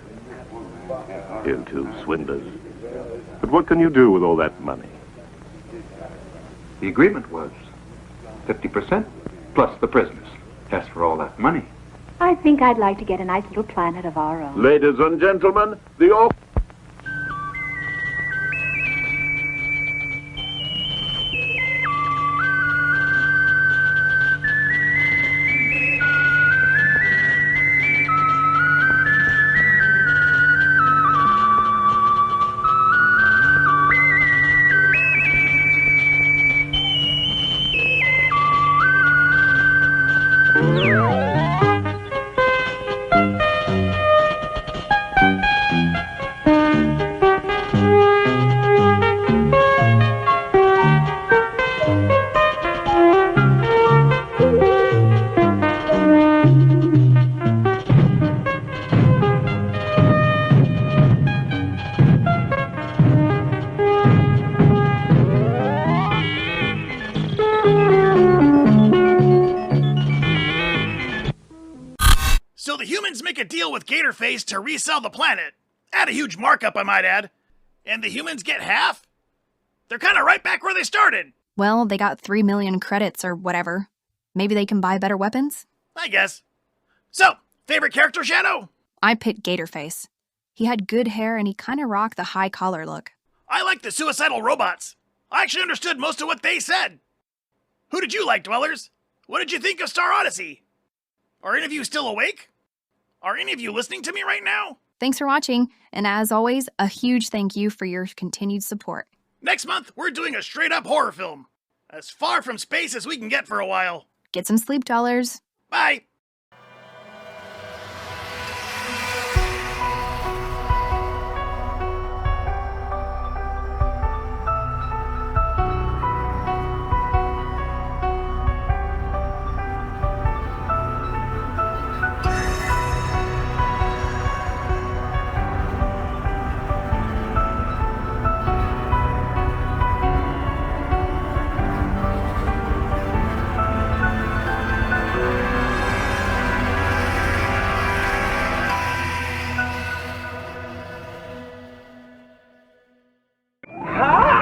You two swindlers. But what can you do with all that money? The agreement was 50% plus the prisoners. As for all that money. I think I'd like to get a nice little planet of our own. Ladies and gentlemen, the offer... humans make a deal with Gator Face to resell the planet. At a huge markup, I might add. And the humans get half? They're kind of right back where they started. Well, they got 3 million credits or whatever. Maybe they can buy better weapons? I guess. So, favorite character, Shadow? I picked Gator Face. He had good hair and he kind of rocked the high collar look. I like the suicidal robots. I actually understood most of what they said. Who did you like, Dwellers? What did you think of Star Odyssey? Are any of you still awake? Are any of you listening to me right now? Thanks for watching, and as always, a huge thank you for your continued support. Next month, we're doing a straight-up horror film. As far from space as we can get for a while. Get some sleep, dollars. Bye! Ah!